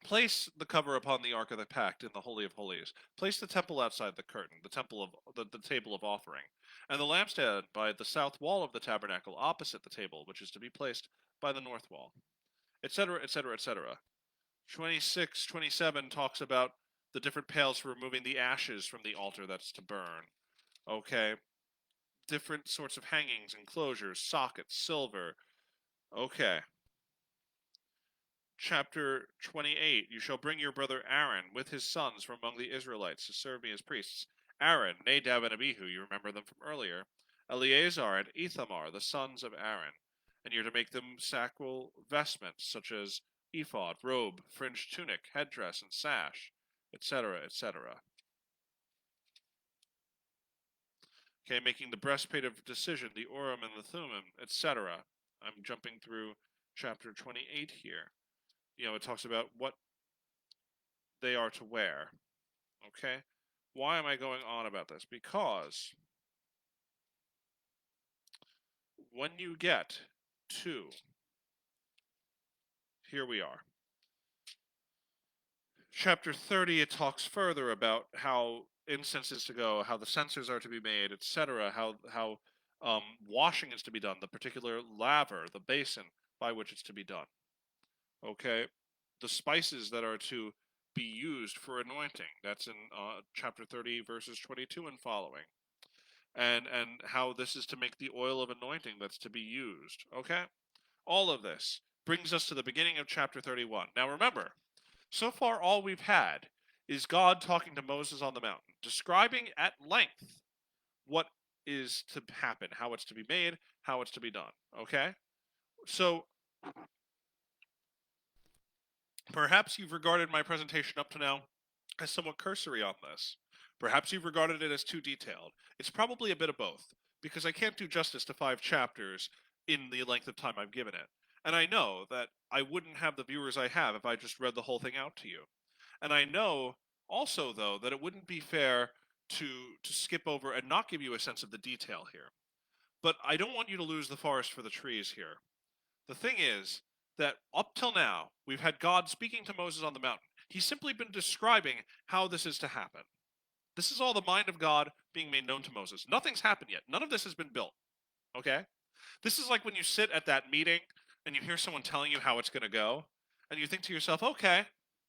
Place the cover upon the Ark of the Pact in the Holy of Holies. Place the temple outside the curtain, the temple of the table of offering, and the lampstand by the south wall of the tabernacle, opposite the table, which is to be placed by the north wall, etc., etc., etc. 26, 27 talks about the different pails for removing the ashes from the altar that's to burn. Okay, different sorts of hangings, enclosures, sockets, silver. Okay. Chapter 28, you shall bring your brother Aaron with his sons from among the Israelites to serve me as priests. Aaron, Nadab, and Abihu, you remember them from earlier. Eleazar and Ithamar, the sons of Aaron. And you're to make them sacral vestments, such as ephod, robe, fringed tunic, headdress, and sash, etc., etc. Okay, making the breastplate of decision, the Urim and the Thummim, etc. I'm jumping through chapter 28 here. It talks about what they are to wear. Okay? Why am I going on about this? Because when you get to, here we are, chapter 30, it talks further about how incense is to go, how the censers are to be made, etc., how washing is to be done, the particular laver, the basin by which it's to be done. Okay? The spices that are to be used for anointing. That's in chapter 30, verses 22 and following. And how this is to make the oil of anointing that's to be used. Okay? All of this brings us to the beginning of chapter 31. Now remember, so far all we've had is God talking to Moses on the mountain, describing at length what is to happen, how it's to be made, how it's to be done. Okay? So perhaps you've regarded my presentation up to now as somewhat cursory on this. Perhaps you've regarded it as too detailed. It's probably a bit of both, because I can't do justice to 5 chapters in the length of time I've given it. And I know that I wouldn't have the viewers I have if I just read the whole thing out to you. And I know also, though, that it wouldn't be fair to skip over and not give you a sense of the detail here. But I don't want you to lose the forest for the trees here. The thing is that up till now, we've had God speaking to Moses on the mountain. He's simply been describing how this is to happen. This is all the mind of God being made known to Moses. Nothing's happened yet. None of this has been built. Okay? This is like when you sit at that meeting and you hear someone telling you how it's going to go, and you think to yourself, okay,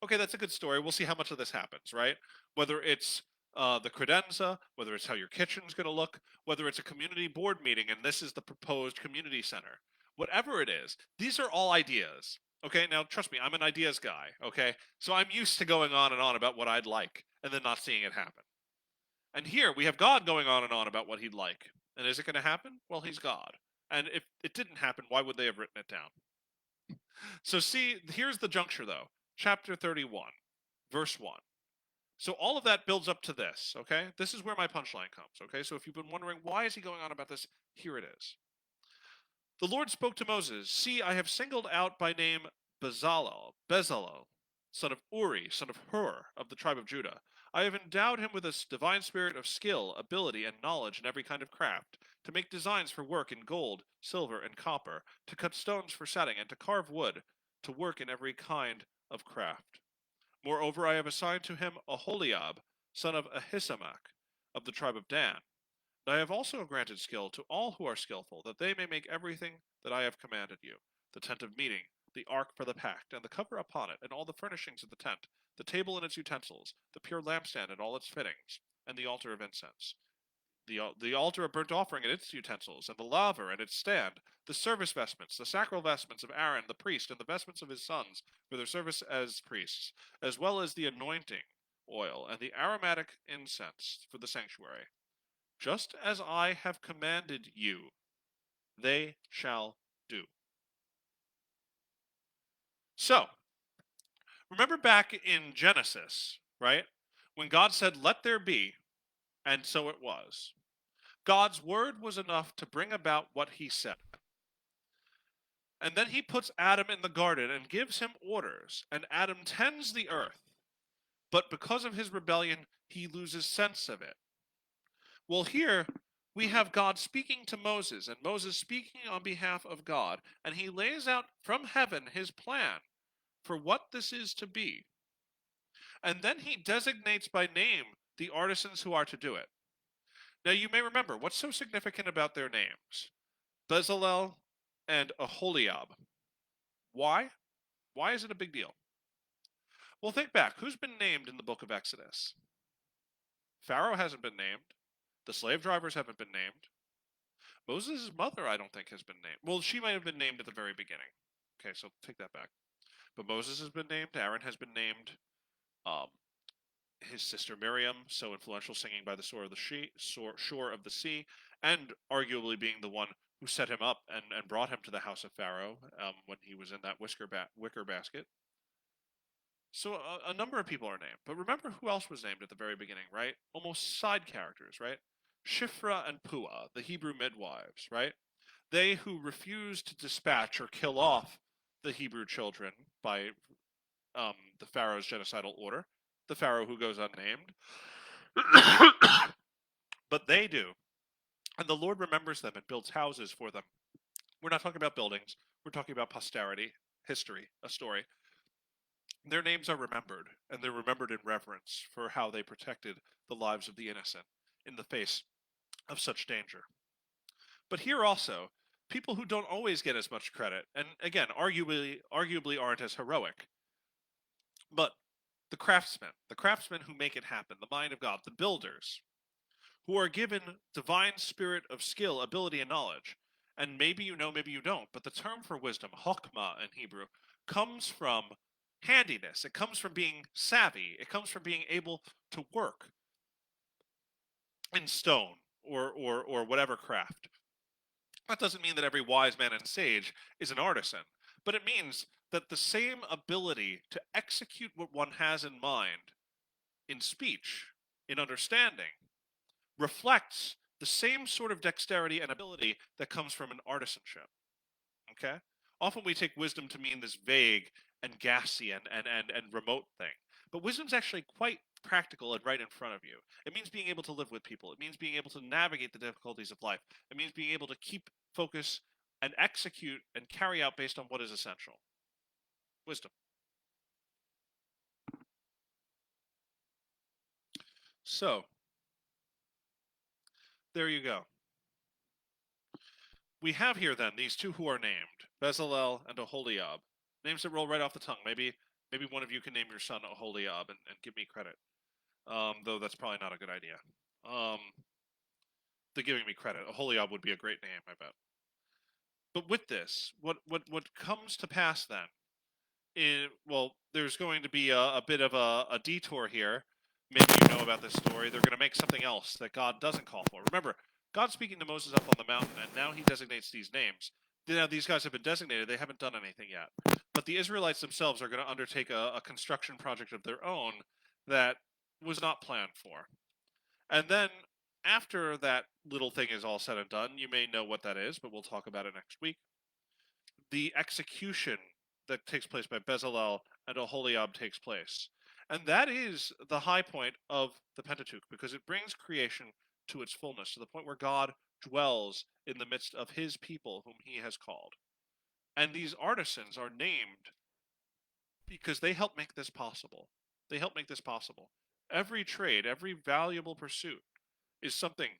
that's a good story. We'll see how much of this happens, right? Whether it's the credenza, whether it's how your kitchen's going to look, whether it's a community board meeting and this is the proposed community center. Whatever it is, these are all ideas. Okay, now trust me, I'm an ideas guy, okay? So I'm used to going on and on about what I'd like and then not seeing it happen. And here we have God going on and on about what he'd like. And is it going to happen? Well, he's God. And if it didn't happen, why would they have written it down? So, see, here's the juncture, though. Chapter 31, verse 1. So, all of that builds up to this, okay? This is where my punchline comes, okay? So, if you've been wondering, why is he going on about this? Here it is. The Lord spoke to Moses, see, I have singled out by name Bezalel, son of Uri, son of Hur, of the tribe of Judah. I have endowed him with a divine spirit of skill, ability, and knowledge in every kind of craft, to make designs for work in gold, silver, and copper, to cut stones for setting, and to carve wood, to work in every kind of craft. Moreover, I have assigned to him Aholiab, son of Ahisamach, of the tribe of Dan. And I have also granted skill to all who are skillful, that they may make everything that I have commanded you: the tent of meeting, the ark for the pact, and the cover upon it, and all the furnishings of the tent, the table and its utensils, the pure lampstand and all its fittings, and the altar of incense, the altar of burnt offering and its utensils, and the laver and its stand, the service vestments, the sacral vestments of Aaron the priest, and the vestments of his sons for their service as priests, as well as the anointing oil and the aromatic incense for the sanctuary, just as I have commanded you. they shall do. So, remember back in Genesis, right? When God said, "Let there be," and so it was. God's word was enough to bring about what he said. And then he puts Adam in the garden and gives him orders, and Adam tends the earth. But because of his rebellion, he loses sense of it. Well, here we have God speaking to Moses, and Moses speaking on behalf of God, and he lays out from heaven his plan for what this is to be. And then he designates by name the artisans who are to do it. Now, you may remember what's so significant about their names: Bezalel and Aholiab. Why? Why is it a big deal? Well, think back. Who's been named in the book of Exodus? Pharaoh hasn't been named. The slave drivers haven't been named. Moses' mother, I don't think, has been named. Well, she might have been named at the very beginning. Okay, so take that back. But Moses has been named. Aaron has been named. Um, his sister Miriam, so influential, singing by the shore of the sea, and arguably being the one who set him up and brought him to the house of Pharaoh when he was in that wicker basket. So a number of people are named. But remember who else was named at the very beginning, right? Almost side characters, right? Shifra and Puah, the Hebrew midwives, right? They who refused to dispatch or kill off the Hebrew children by the Pharaoh's genocidal order, the Pharaoh who goes unnamed. But they do. And the Lord remembers them and builds houses for them. We're not talking about buildings. We're talking about posterity, history, a story. Their names are remembered, and they're remembered in reverence for how they protected the lives of the innocent in the face of such danger. But here also, people who don't always get as much credit, and again, arguably aren't as heroic, but the craftsmen who make it happen, the mind of God, the builders, who are given divine spirit of skill, ability, and knowledge. And maybe you know, maybe you don't, but the term for wisdom, chokmah in Hebrew, comes from handiness. It comes from being savvy. It comes from being able to work in stone or whatever craft. That doesn't mean that every wise man and sage is an artisan, but it means that the same ability to execute what one has in mind in speech, in understanding, reflects the same sort of dexterity and ability that comes from an artisanship. Okay? Often we take wisdom to mean this vague and gassy and remote thing. But wisdom's actually quite practical and right in front of you. It means being able to live with people. It means being able to navigate the difficulties of life. It means being able to keep focus and execute and carry out based on what is essential. Wisdom. So, there you go. We have here then these two who are named, Bezalel and Aholiab. Names that roll right off the tongue. Maybe one of you can name your son Aholiab and give me credit. Though that's probably not a good idea. Um, they're giving me credit. Aholiab would be a great name, I bet. But with this, what comes to pass then? Well, there's going to be a bit of a detour here. Maybe you know about this story. They're going to make something else that God doesn't call for. Remember, God's speaking to Moses up on the mountain, and now he designates these names. Now, these guys have been designated. They haven't done anything yet. But the Israelites themselves are going to undertake a construction project of their own that was not planned for. And then, after that little thing is all said and done, you may know what that is, but we'll talk about it next week. The execution that takes place by Bezalel and Aholiab takes place. And that is the high point of the Pentateuch, because it brings creation to its fullness, to the point where God dwells in the midst of his people whom he has called. And these artisans are named because they help make this possible. They help make this possible. Every trade, every valuable pursuit is something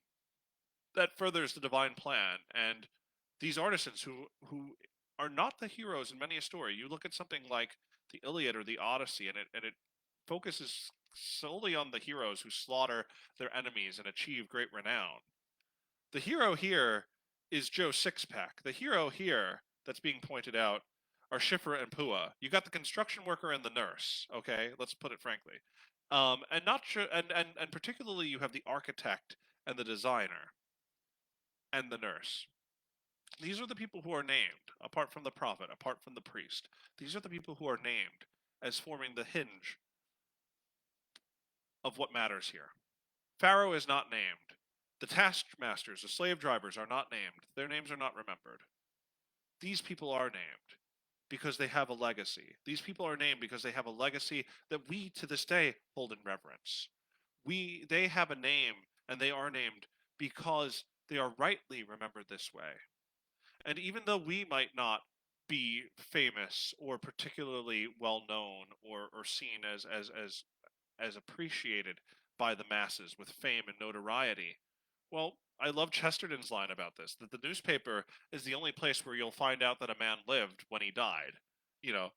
that furthers the divine plan. And these artisans who are not the heroes in many a story. You look at something like the Iliad or the Odyssey, and it focuses solely on the heroes who slaughter their enemies and achieve great renown. The hero here is Joe Sixpack. The hero here that's being pointed out are Shifra and Pua. You got the construction worker and the nurse. Okay, let's put it frankly, and not and particularly you have the architect and the designer and the nurse. These are the people who are named, apart from the prophet, apart from the priest. These are the people who are named as forming the hinge of what matters here. Pharaoh is not named. The taskmasters, the slave drivers, are not named. Their names are not remembered. These people are named because they have a legacy. These people are named because they have a legacy that we to this day hold in reverence. They have a name, and they are named because they are rightly remembered this way. And even though we might not be famous or particularly well known or seen as appreciated by the masses with fame and notoriety. Well, I love Chesterton's line about this, that the newspaper is the only place where you'll find out that a man lived when he died. You know,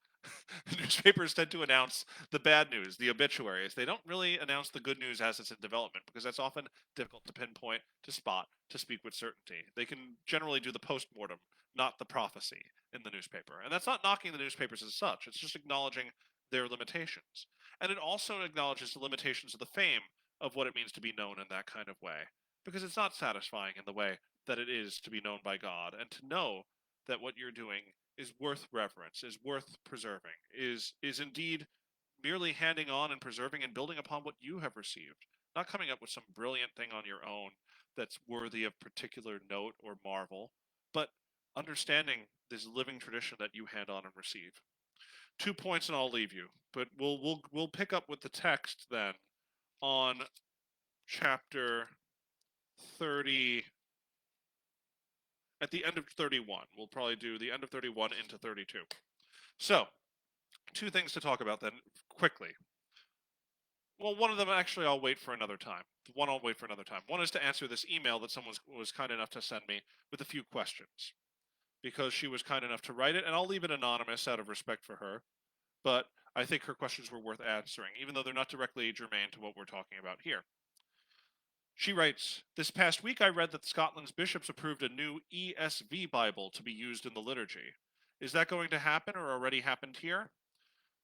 newspapers tend to announce the bad news, the obituaries. They don't really announce the good news as it's in development because that's often difficult to pinpoint, to spot, to speak with certainty. They can generally do the postmortem, not the prophecy in the newspaper. And that's not knocking the newspapers as such, it's just acknowledging their limitations. And it also acknowledges the limitations of the fame of what it means to be known in that kind of way, because it's not satisfying in the way that it is to be known by God, and to know that what you're doing is worth reverence, is worth preserving, is indeed merely handing on and preserving and building upon what you have received, not coming up with some brilliant thing on your own that's worthy of particular note or marvel, but understanding this living tradition that you hand on and receive. 2 points and I'll leave you. But we'll pick up with the text then on chapter 30 at the end of 31. We'll probably do the end of 31 into 32. So, two things to talk about then quickly. Well, one of them actually I'll wait for another time. One I'll wait for another time. One is to answer this email that someone was kind enough to send me with a few questions because she was kind enough to write it, and I'll leave it anonymous out of respect for her. But I think her questions were worth answering, even though they're not directly germane to what we're talking about here. She writes, "This past week I read that Scotland's bishops approved a new ESV Bible to be used in the liturgy. Is that going to happen or already happened here?"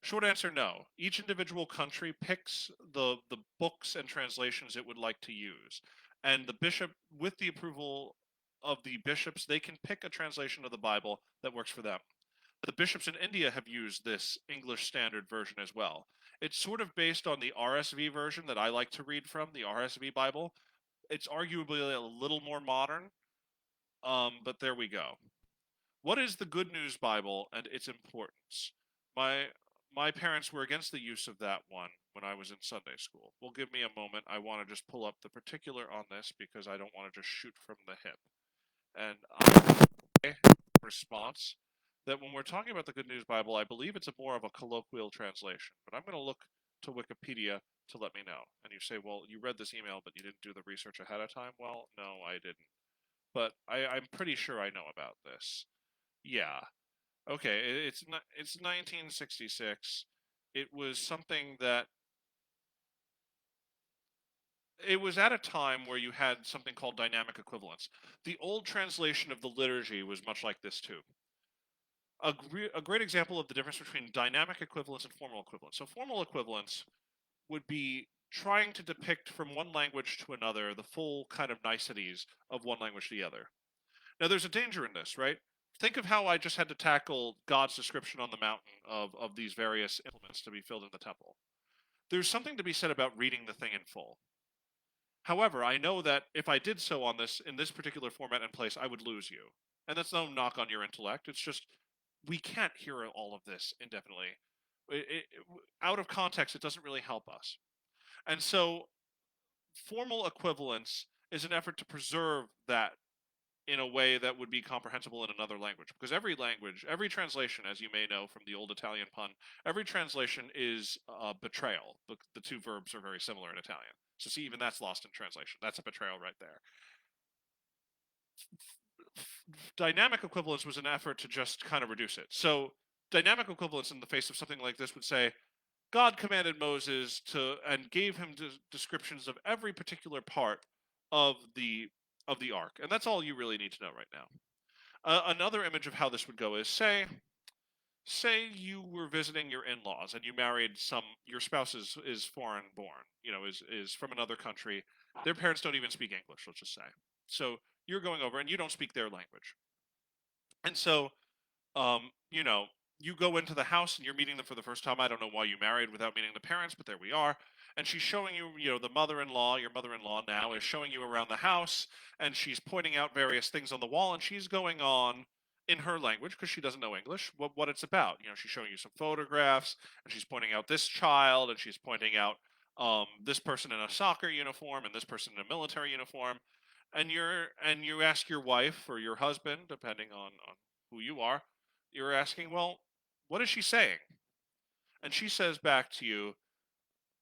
Short answer, no. Each individual country picks the books and translations it would like to use. And the bishop, with the approval of the bishops, they can pick a translation of the Bible that works for them. The bishops in India have used this English Standard Version as well. It's sort of based on the RSV version that I like to read from, the RSV Bible. It's arguably a little more modern, but there we go. What is the Good News Bible and its importance? My my parents were against the use of that one when I was in Sunday school. Well, give me a moment. I want to just pull up the particular on this because I don't want to just shoot from the hip. And response that when we're talking about the Good News Bible, I believe it's a more of a colloquial translation. But I'm going to look to Wikipedia to let me know. And you say, well, you read this email, but you didn't do the research ahead of time. Well, no, I didn't. But I'm pretty sure I know about this. Yeah. Okay. It's 1966. It was something that it was at a time where you had something called dynamic equivalence. The old translation of the liturgy was much like this too. A great example of the difference between dynamic equivalence and formal equivalence. So formal equivalence would be trying to depict from one language to another the full kind of niceties of one language to the other. Now there's a danger in this, right? Think of how I just had to tackle God's description on the mountain of these various implements to be filled in the temple. There's something to be said about reading the thing in full. However, I know that if I did so on this in this particular format and place, I would lose you. And that's no knock on your intellect. It's just we can't hear all of this indefinitely. Out of context, it doesn't really help us. And so, formal equivalence is an effort to preserve that in a way that would be comprehensible in another language. Because every language, every translation, as you may know from the old Italian pun, every translation is betrayal. The two verbs are very similar in Italian. So see, even that's lost in translation. That's a betrayal right there. Dynamic equivalence was an effort to just kind of reduce it. So dynamic equivalence in the face of something like this would say, God commanded Moses to and gave him descriptions of every particular part of the ark, and that's all you really need to know right now. Another image of how this would go is say you were visiting your in-laws and you married your spouse is foreign born, is from another country. Their parents don't even speak English, let's just say. So you're going over and you don't speak their language. And so, you know, you go into the house and you're meeting them for the first time. I don't know why you married without meeting the parents, but there we are. And she's showing you, the mother-in-law, your mother-in-law now is showing you around the house, and she's pointing out various things on the wall, and she's going on in her language because she doesn't know English what it's about. She's showing you some photographs, and she's pointing out this child, and she's pointing out this person in a soccer uniform and this person in a military uniform, and you ask your wife or your husband, depending on who you are, you're asking, well, what is she saying? And she says back to you,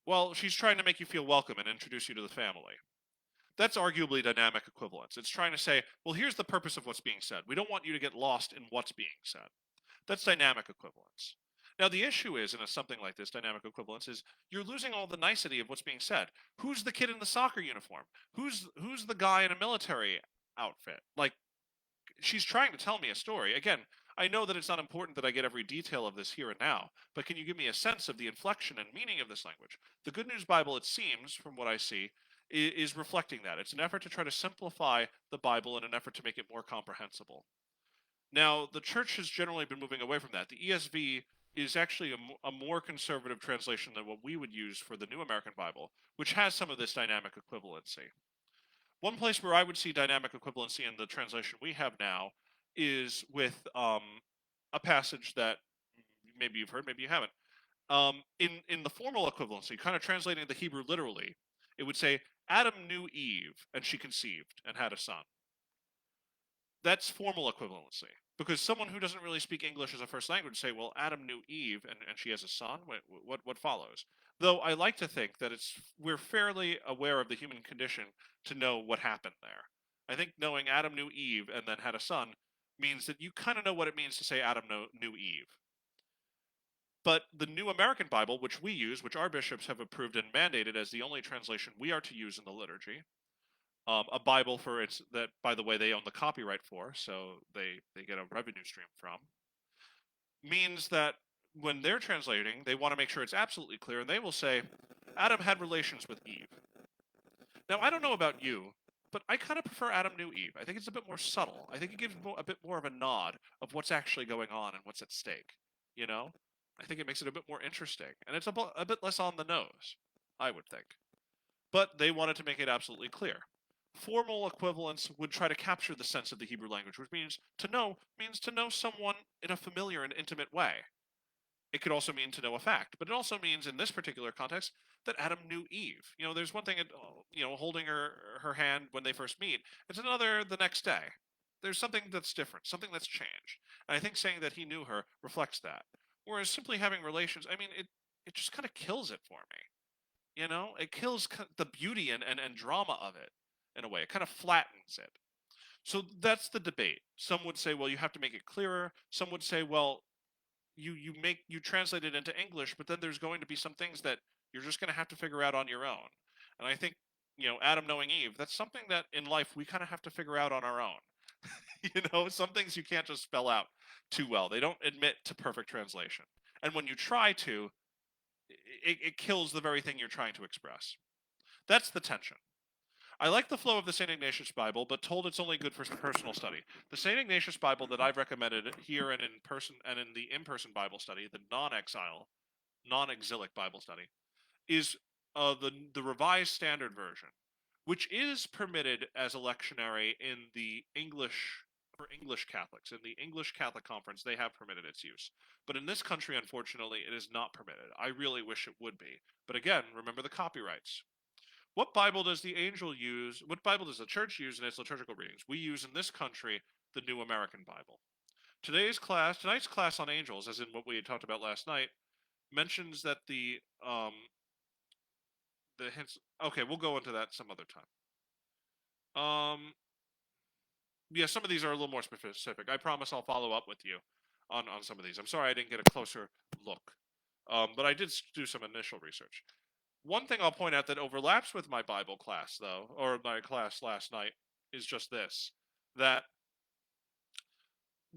well, she's trying to make you feel welcome and introduce you to the family. That's arguably dynamic equivalence. It's trying to say, well, here's the purpose of what's being said. We don't want you to get lost in what's being said. That's dynamic equivalence. Now, the issue is, in something like this, dynamic equivalence is you're losing all the nicety of what's being said. Who's the kid in the soccer uniform? Who's the guy in a military outfit? Like, she's trying to tell me a story. Again, I know that it's not important that I get every detail of this here and now, but can you give me a sense of the inflection and meaning of this language? The Good News Bible, it seems, from what I see, is reflecting that. It's an effort to try to simplify the Bible in an effort to make it more comprehensible. Now, the church has generally been moving away from that. The ESV is actually a more conservative translation than what we would use for the New American Bible, which has some of this dynamic equivalency. One place where I would see dynamic equivalency in the translation we have now is with a passage that maybe you've heard, maybe you haven't. In the formal equivalency, kind of translating the Hebrew literally, it would say, Adam knew Eve, and she conceived and had a son. That's formal equivalency. Because someone who doesn't really speak English as a first language would say, well, Adam knew Eve, and she has a son. What follows? Though I like to think that we're fairly aware of the human condition to know what happened there. I think knowing Adam knew Eve and then had a son means that you kind of know what it means to say Adam knew Eve. But the New American Bible, which we use, which our bishops have approved and mandated as the only translation we are to use in the liturgy, a Bible for it's that, by the way, they own the copyright for, so they get a revenue stream from, means that when they're translating, they want to make sure it's absolutely clear, and they will say, Adam had relations with Eve. Now, I don't know about you, but I kind of prefer Adam knew Eve. I think it's a bit more subtle. I think it gives a bit more of a nod of what's actually going on and what's at stake. You know, I think it makes it a bit more interesting, and it's a bit less on the nose, I would think. But they wanted to make it absolutely clear. Formal equivalence would try to capture the sense of the Hebrew language, which means to know someone in a familiar and intimate way. It could also mean to know a fact, but it also means in this particular context that Adam knew Eve. There's one thing, holding her hand when they first meet. It's another the next day. There's something that's different, something that's changed. And I think saying that he knew her reflects that. Whereas simply having relations, I mean, it just kind of kills it for me. It kills the beauty and drama of it in a way. It kind of flattens it. So that's the debate. Some would say, well, you have to make it clearer. Some would say, well, you translate it into English, but then there's going to be some things that you're just going to have to figure out on your own. And I think, Adam knowing Eve, that's something that in life we kind of have to figure out on our own. Some things you can't just spell out too well. They don't admit to perfect translation. And when you try to, it kills the very thing you're trying to express. That's the tension. I like the flow of the St. Ignatius Bible, but told it's only good for personal study. The St. Ignatius Bible that I've recommended here and in person and in the in-person Bible study, the non-exilic Bible study, is the Revised Standard Version, which is permitted as a lectionary in the English for English Catholics. In the English Catholic Conference, they have permitted its use. But in this country, unfortunately, it is not permitted. I really wish it would be. But again, remember the copyrights. What Bible does the angel use? What Bible does the church use in its liturgical readings? We use in this country the New American Bible. Tonight's class on angels, as in what we had talked about last night, mentions that the hints. Okay, we'll go into that some other time. Yeah, some of these are a little more specific. I promise I'll follow up with you on some of these. I'm sorry I didn't get a closer look, but I did do some initial research. One thing I'll point out that overlaps with my Bible class, though, or my class last night, is just this: that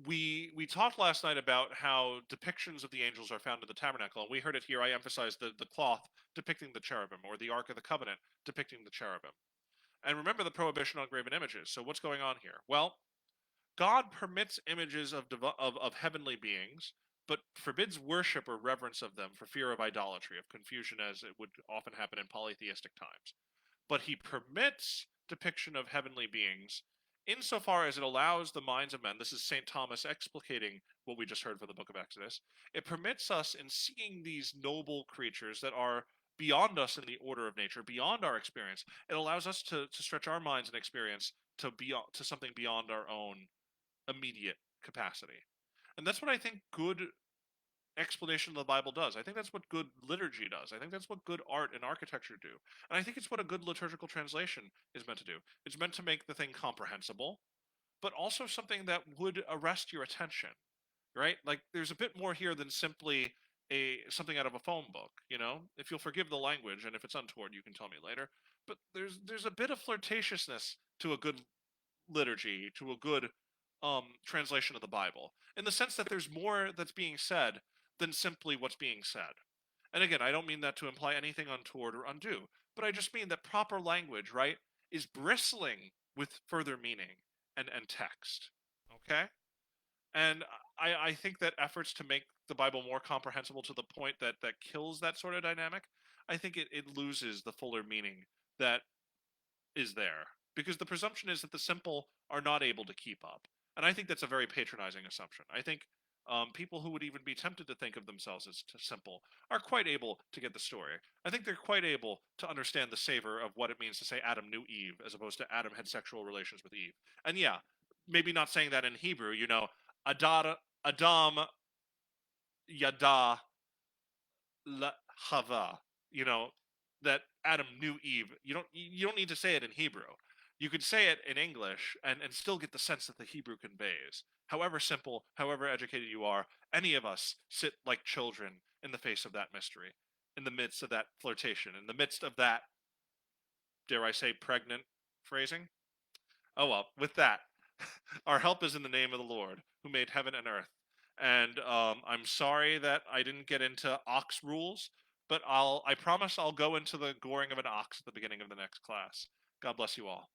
we talked last night about how depictions of the angels are found in the tabernacle, and we heard it here. I emphasized the cloth depicting the cherubim, or the Ark of the Covenant depicting the cherubim. And remember the prohibition on graven images. So what's going on here? Well, God permits images of heavenly beings, but forbids worship or reverence of them for fear of idolatry, of confusion, as it would often happen in polytheistic times. But he permits depiction of heavenly beings insofar as it allows the minds of men. This is St. Thomas explicating what we just heard from the book of Exodus. It permits us in seeing these noble creatures that are beyond us in the order of nature, beyond our experience. It allows us to stretch our minds and experience to something beyond our own immediate capacity. And that's what I think good explanation of the Bible does. I think that's what good liturgy does. I think that's what good art and architecture do. And I think it's what a good liturgical translation is meant to do. It's meant to make the thing comprehensible, but also something that would arrest your attention, right? Like there's a bit more here than simply a something out of a phone book, you know? If you'll forgive the language, and if it's untoward, you can tell me later. But there's a bit of flirtatiousness to a good liturgy, to a good translation of the Bible, in the sense that there's more that's being said than simply what's being said. And again, I don't mean that to imply anything untoward or undue, but I just mean that proper language, right, is bristling with further meaning and text. Okay? And I think that efforts to make the Bible more comprehensible to the point that kills that sort of dynamic, I think it loses the fuller meaning that is there, because the presumption is that the simple are not able to keep up, and I think that's a very patronizing assumption. I think people who would even be tempted to think of themselves as simple are quite able to get the story. I think they're quite able to understand the savor of what it means to say Adam knew Eve as opposed to Adam had sexual relations with Eve. And yeah, maybe not saying that in Hebrew, Adam yada Hava, you know, that Adam knew Eve. You don't need to say it in Hebrew. You could say it in English and still get the sense that the Hebrew conveys. However simple, however educated you are, any of us sit like children in the face of that mystery, in the midst of that flirtation, in the midst of that, dare I say, pregnant phrasing. Oh well, with that, our help is in the name of the Lord, who made heaven and earth. And I'm sorry that I didn't get into ox rules, but I promise I'll go into the goring of an ox at the beginning of the next class. God bless you all.